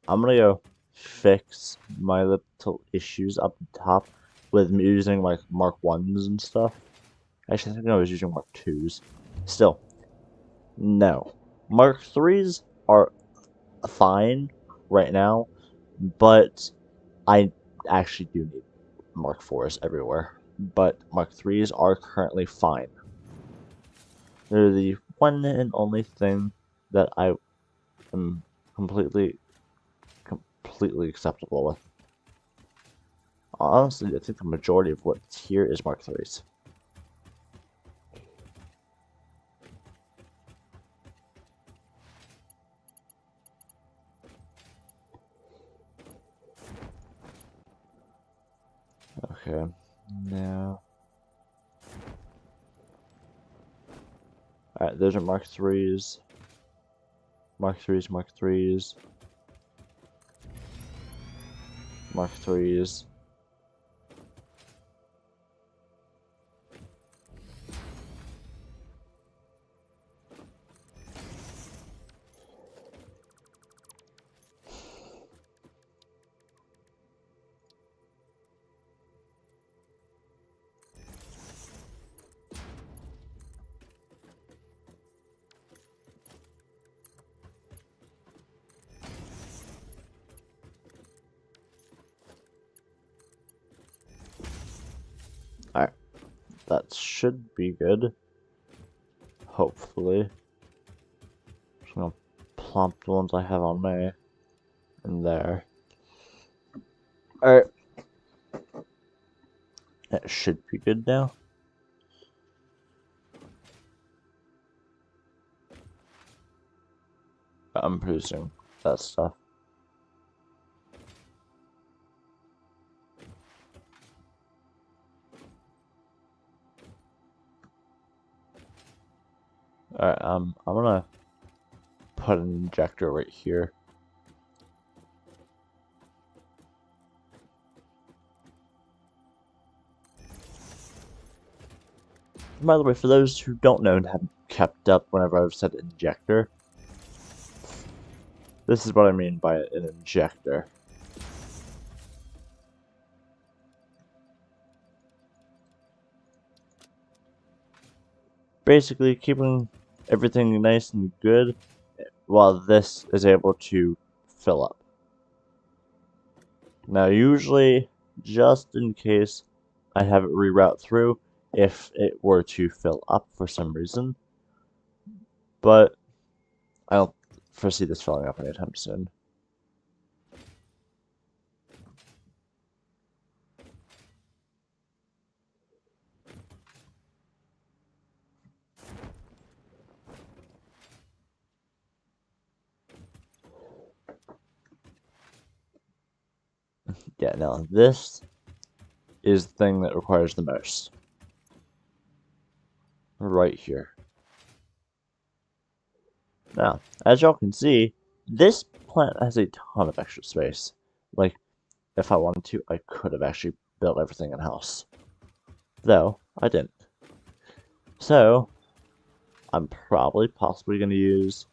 I'm gonna go fix my little issues up top with me using like Mark 1s and stuff. Actually, I think I was using Mark 2s. Still, no. Mark 3s are fine right now, but I actually do need Mark 4s everywhere. But Mark 3s are currently fine. They're the one and only thing that I am completely acceptable with. Honestly, I think the majority of what's here is Mark 3s. Okay, now... Alright, those are Mark 3s. Mark 3s, Mark 3s. Mark 3s. Alright, that should be good. Hopefully. Just gonna plump the ones I have on me in there. Alright. That should be good now. I'm producing that stuff. Alright, I'm gonna put an injector right here. By the way, for those who don't know and haven't kept up whenever I've said injector, this is what I mean by an injector. Basically, keeping everything nice and good while this is able to fill up. Now, usually, just in case I have it reroute through if it were to fill up for some reason, but I don't foresee this filling up anytime soon. Yeah, now this is the thing that requires the most. Right here. Now, as y'all can see, this plant has a ton of extra space. Like, if I wanted to, I could have actually built everything in-house. Though, I didn't. So, I'm possibly going to use...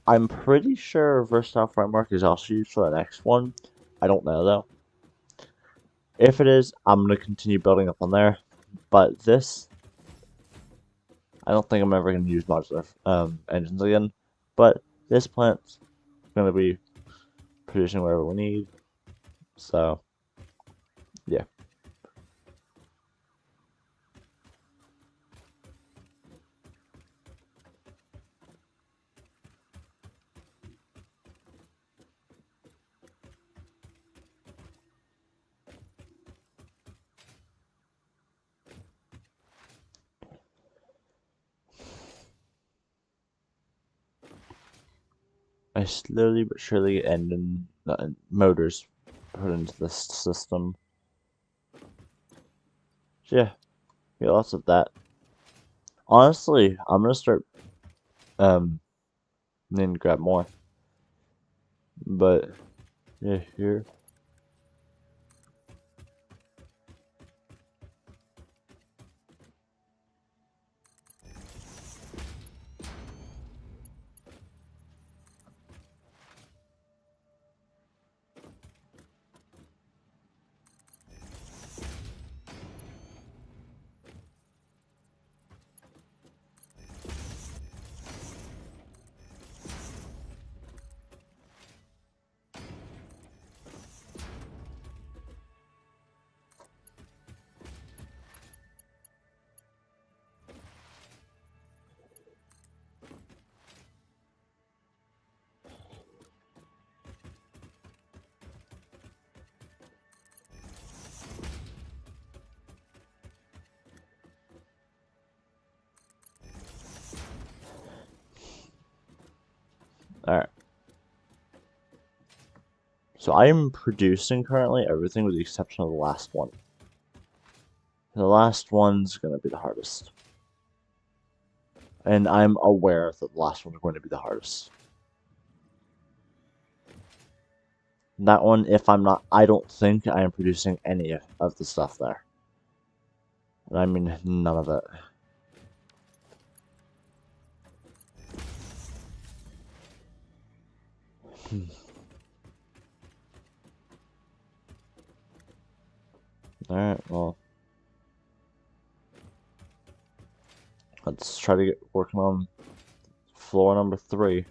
I'm pretty sure Versatile Framework is also used for the next one. I don't know, though. If it is, I'm going to continue building up on there. But this... I don't think I'm ever going to use modular engines again. But this plant gonna be producing whatever we need. So, yeah. I slowly but surely get engine motors put into this system. So yeah, get lots of that. Honestly, I'm gonna start then grab more. But yeah, here. Alright. So I am producing currently everything with the exception of the last one. The last one's gonna be the hardest. And I'm aware that the last one's going to be the hardest. That one, if I'm not, I don't think I am producing any of the stuff there. And I mean, none of it. Alright, well. Let's try to get working on floor number 3.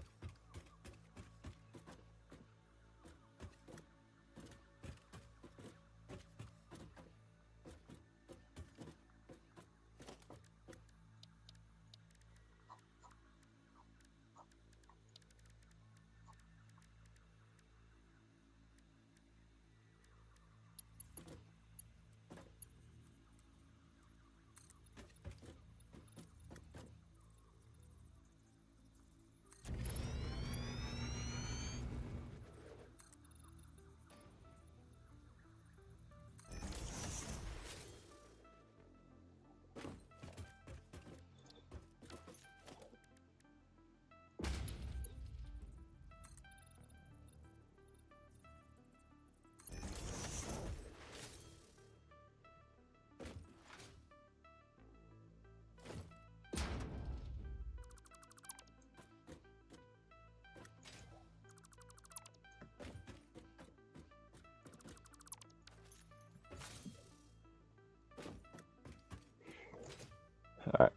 Alright.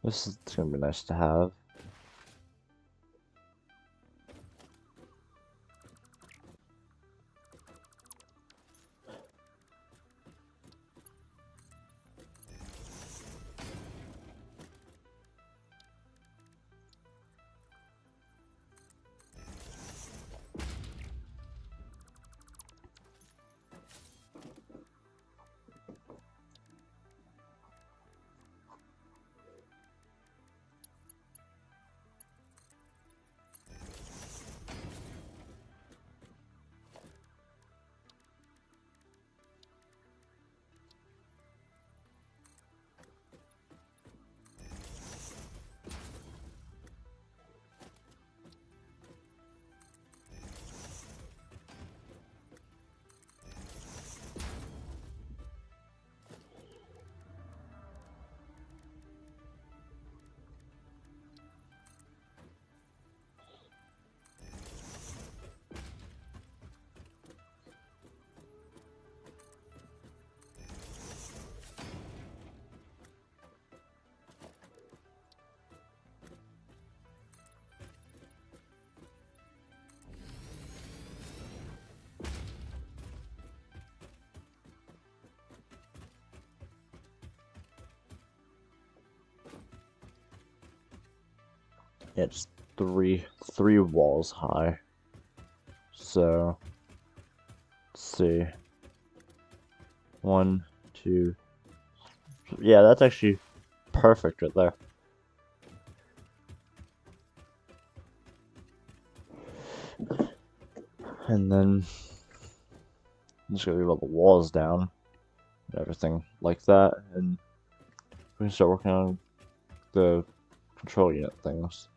This is gonna be nice to have. It's three walls high. So let's see. 1, 2. Yeah, that's actually perfect right there. And then I'm just gonna leave all the walls down and everything like that, and we can start working on the control unit things.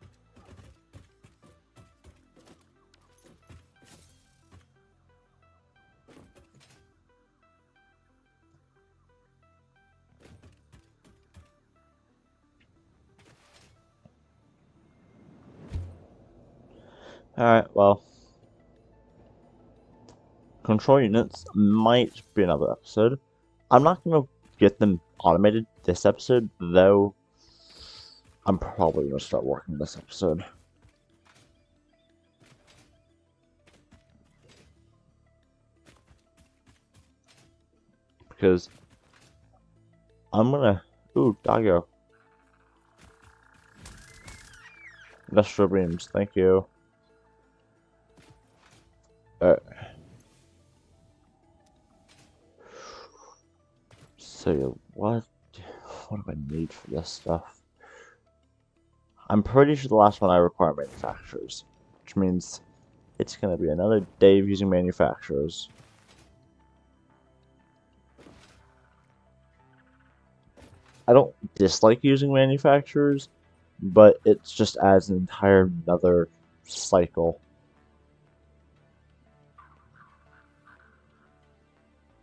Alright, well, control units might be another episode. I'm not going to get them automated this episode, though I'm probably going to start working this episode. Because I'm going to... Ooh, doggo. Industrial beams, thank you. Alright. So, what do I need for this stuff? I'm pretty sure the last one I require manufacturers, which means it's going to be another day of using manufacturers. I don't dislike using manufacturers, but it just adds an entire another cycle.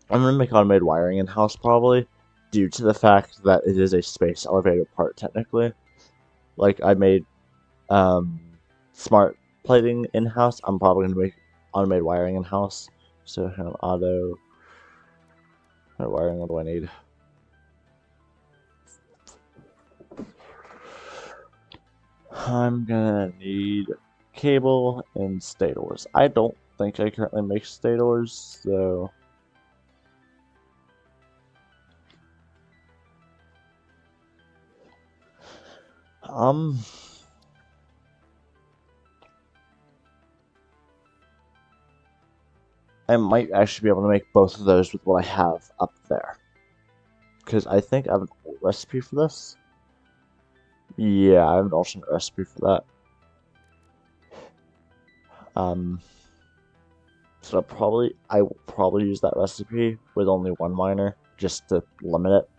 I'm going to make automated wiring in-house probably, due to the fact that it is a space elevator part technically. Like I made smart plating in-house, I'm probably going to make automated wiring in-house. So auto wiring, what do I need? I'm gonna need cable and stators. I don't think I currently make stators, so I might actually be able to make both of those with what I have up there. Because I think I have an old recipe for this. Yeah, I have an alternate recipe for that. So I will probably use that recipe with only one miner, just to limit it.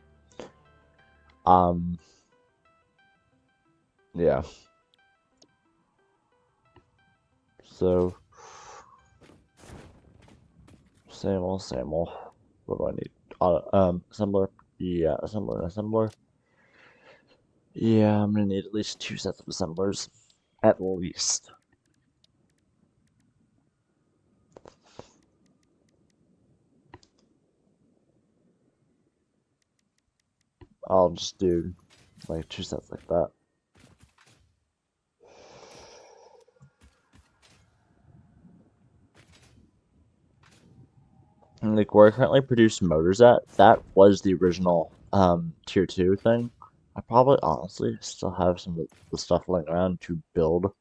Yeah. So, same old. What do I need? Assembler. Yeah, assembler and assembler. Yeah, I'm gonna need at least 2 sets of assemblers. At least. I'll just do like 2 sets like that. And like where I currently produce motors at, that was the original tier 2 thing. I probably honestly still have some of the stuff laying around to build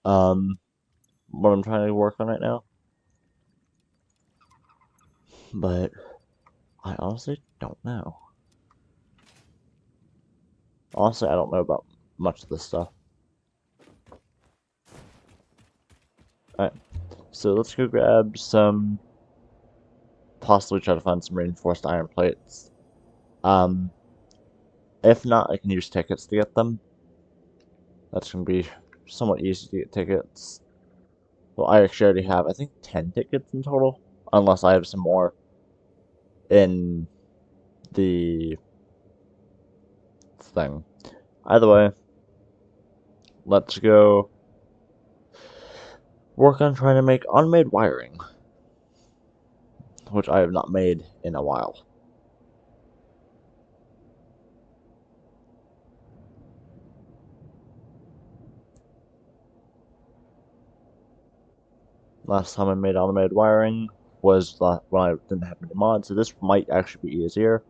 what I'm trying to work on right now. But I honestly don't know. Honestly, I don't know about much of this stuff. Alright, so let's go grab some, possibly try to find some reinforced iron plates. If not, I can use tickets to get them. That's going to be somewhat easy to get tickets. Well, I actually already have, I think, 10 tickets in total. Unless I have some more in the thing. Either way, let's go work on trying to make automated wiring, which I have not made in a while. Last time I made automated wiring was when I didn't have any mods, so this might actually be easier.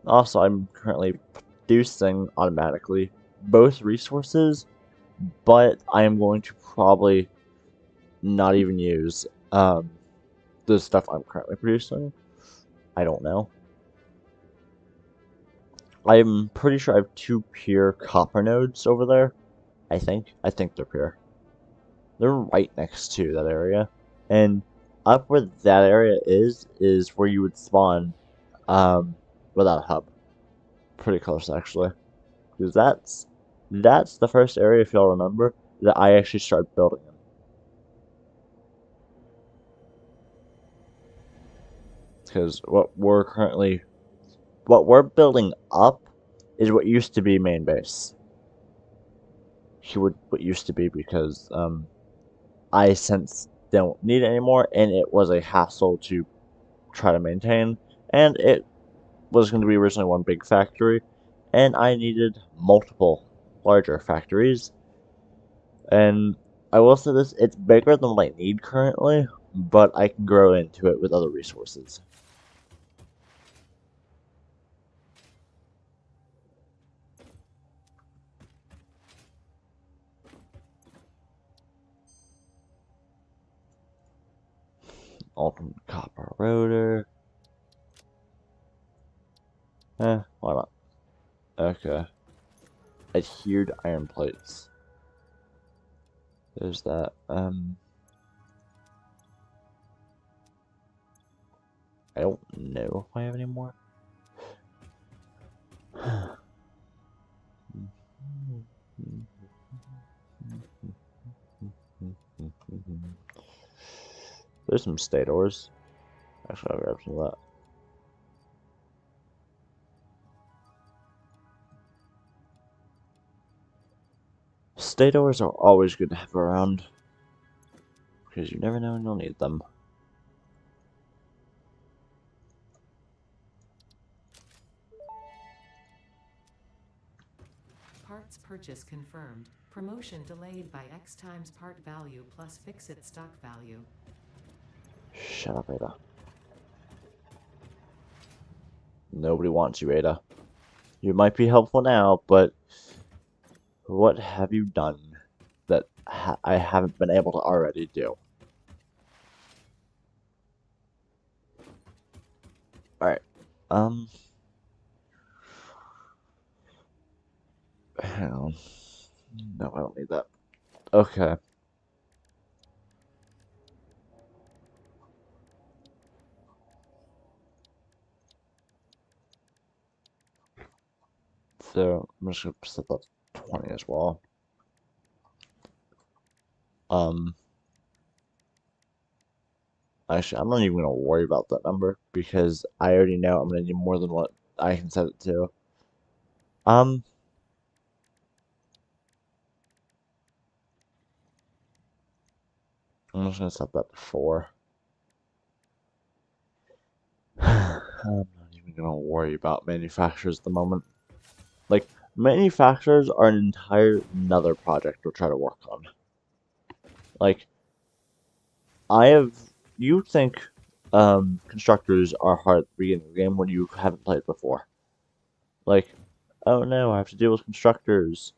Also, I'm currently producing automatically both resources, but I am going to probably not even use the stuff I'm currently producing. I don't know. I'm pretty sure I have 2 pure copper nodes over there. I think they're pure. They're right next to that area, and up where that area is where you would spawn without a hub. Pretty close actually, because that's the first area, if y'all remember, that I actually started building in. Because what we're building up is what used to be main base. What used to be, because I since don't need it anymore, and it was a hassle to try to maintain, and it was going to be originally one big factory, and I needed multiple larger factories. And I will say this, it's bigger than what I need currently, but I can grow into it with other resources. Ultimate copper rotor. Why not? Okay. Adhered iron plates. There's that. I don't know if I have any more. There's some state ores. Actually, I'll grab some of that. State ores are always good to have around, because you never know when you'll need them. Parts purchase confirmed. Promotion delayed by X times part value plus fixed stock value. Shut up, Ada. Nobody wants you, Ada. You might be helpful now, but what have you done that I haven't been able to already do? Alright, hang on. No, I don't need that. Okay. So, I'm just gonna set that to 20 as well. Actually, I'm not even gonna worry about that number, because I already know I'm gonna need more than what I can set it to. I'm just gonna set that to 4. I'm not even gonna worry about manufacturers at the moment. Like, manufacturers are an entire another project we'll try to work on. Like, you think constructors are hard at the beginning of the game when you haven't played before. Like, oh no, I have to deal with constructors.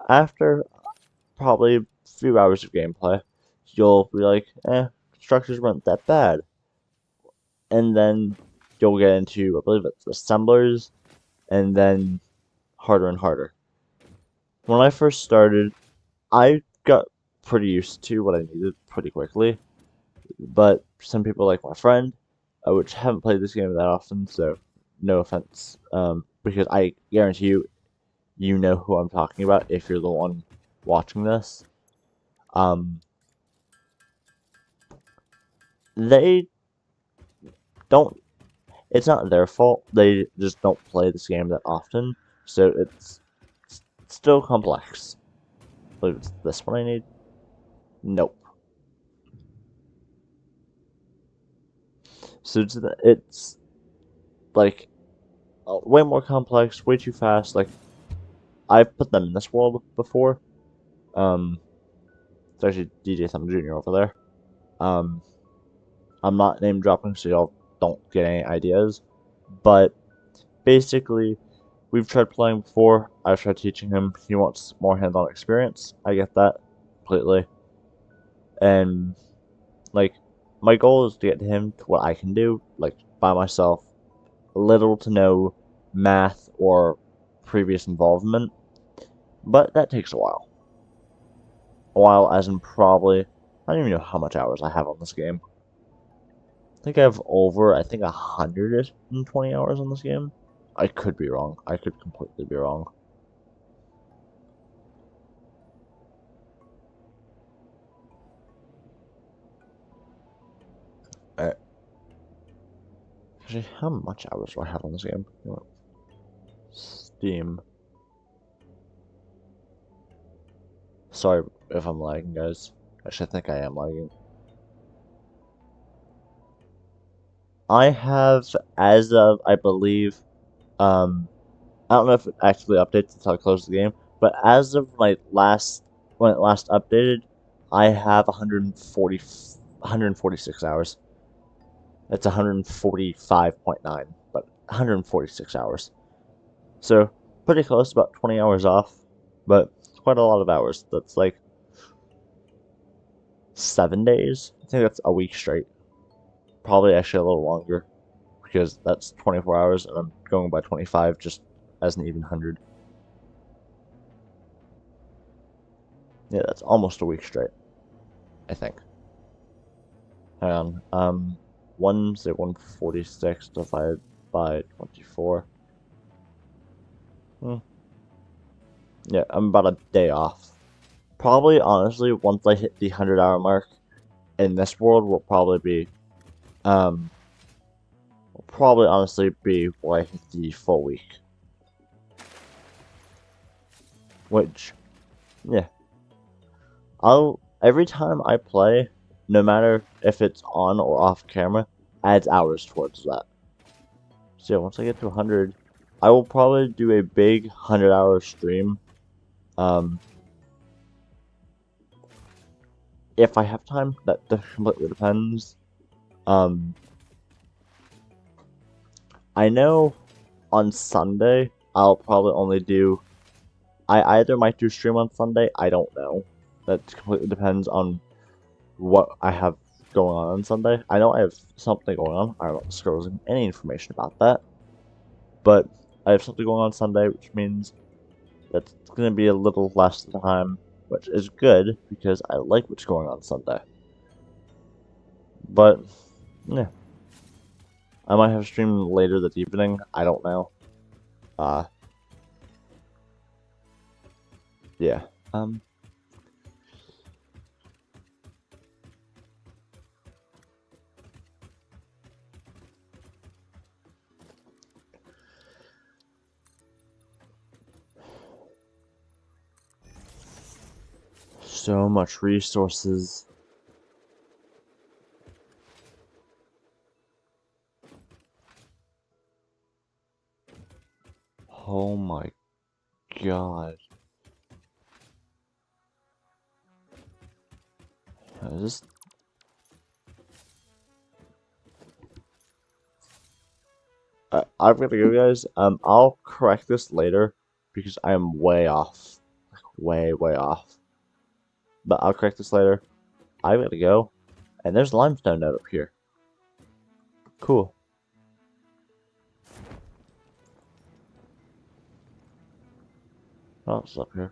After probably a few hours of gameplay, you'll be like, constructors weren't that bad. And then you'll get into, I believe it's assemblers, and then harder and harder. When I first started, I got pretty used to what I needed pretty quickly, but some people like my friend, which haven't played this game that often, so no offense, because I guarantee you know who I'm talking about if you're the one watching this. They don't. It's not their fault. They just don't play this game that often, so it's still complex. I believe it's this one I need. Nope. So it's like way more complex, way too fast. Like, I've put them in this world before. It's actually DJ Thumb Jr. over there. I'm not name dropping, so y'all don't get any ideas. But basically, we've tried playing before. I've tried teaching him. He wants more hands-on experience. I get that completely. And like, my goal is to get him to what I can do, like by myself, little to no math or previous involvement. But that takes a while. A while, as in probably, I don't even know how much hours I have on this game. I think I have over, 120 hours on this game. I could be wrong. I could completely be wrong. Actually, how much hours do I have on this game? Steam. Sorry if I'm lagging, guys. Actually, I think I am lagging. I have, as of, I believe, I don't know if it actually updates until I close the game, but as of my last, when it last updated, I have 146 hours. That's 145.9, but 146 hours. So, pretty close, about 20 hours off, but it's quite a lot of hours. That's like 7 days. I think that's a week straight. Probably actually a little longer, because that's 24 hours, and I'm going by 25 just as an even 100. Yeah, that's almost a week straight, I think. Hang on. 146 divided by 24. Yeah, I'm about a day off. Probably, honestly, once I hit the 100-hour mark in this world, will probably honestly be where I hit the full week. Which, yeah. Every time I play, no matter if it's on or off camera, adds hours towards that. So yeah, once I get to 100, I will probably do a big 100-hour stream. If I have time, that completely depends. I know on Sunday, I'll probably only do... I either might do stream on Sunday, I don't know. That completely depends on what I have going on Sunday. I know I have something going on. I'm not disclosing any information about that. But I have something going on Sunday, which means that's going to be a little less time, which is good, because I like what's going on Sunday. But, yeah. I might have a stream later this evening. I don't know. Yeah. So much resources. Oh my god. Is this... I've got to go, guys. I'll correct this later, because I am way off. Like, way off. But I'll correct this later. I've got to go. And there's a limestone node up here. Cool. What else is up here?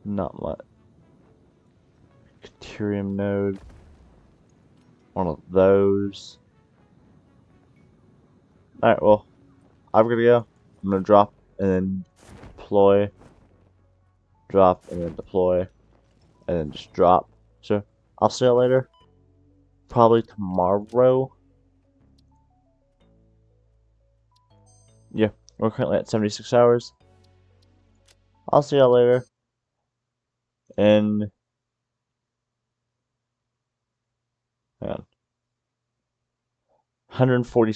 Not much. Deuterium node. One of those. Alright, well, I've got to go. I'm going to drop and then deploy. Drop and then deploy. And then just drop. So, I'll see you later. Probably tomorrow. Yeah, we're currently at 76 hours. I'll see y'all later. And... hang on. 140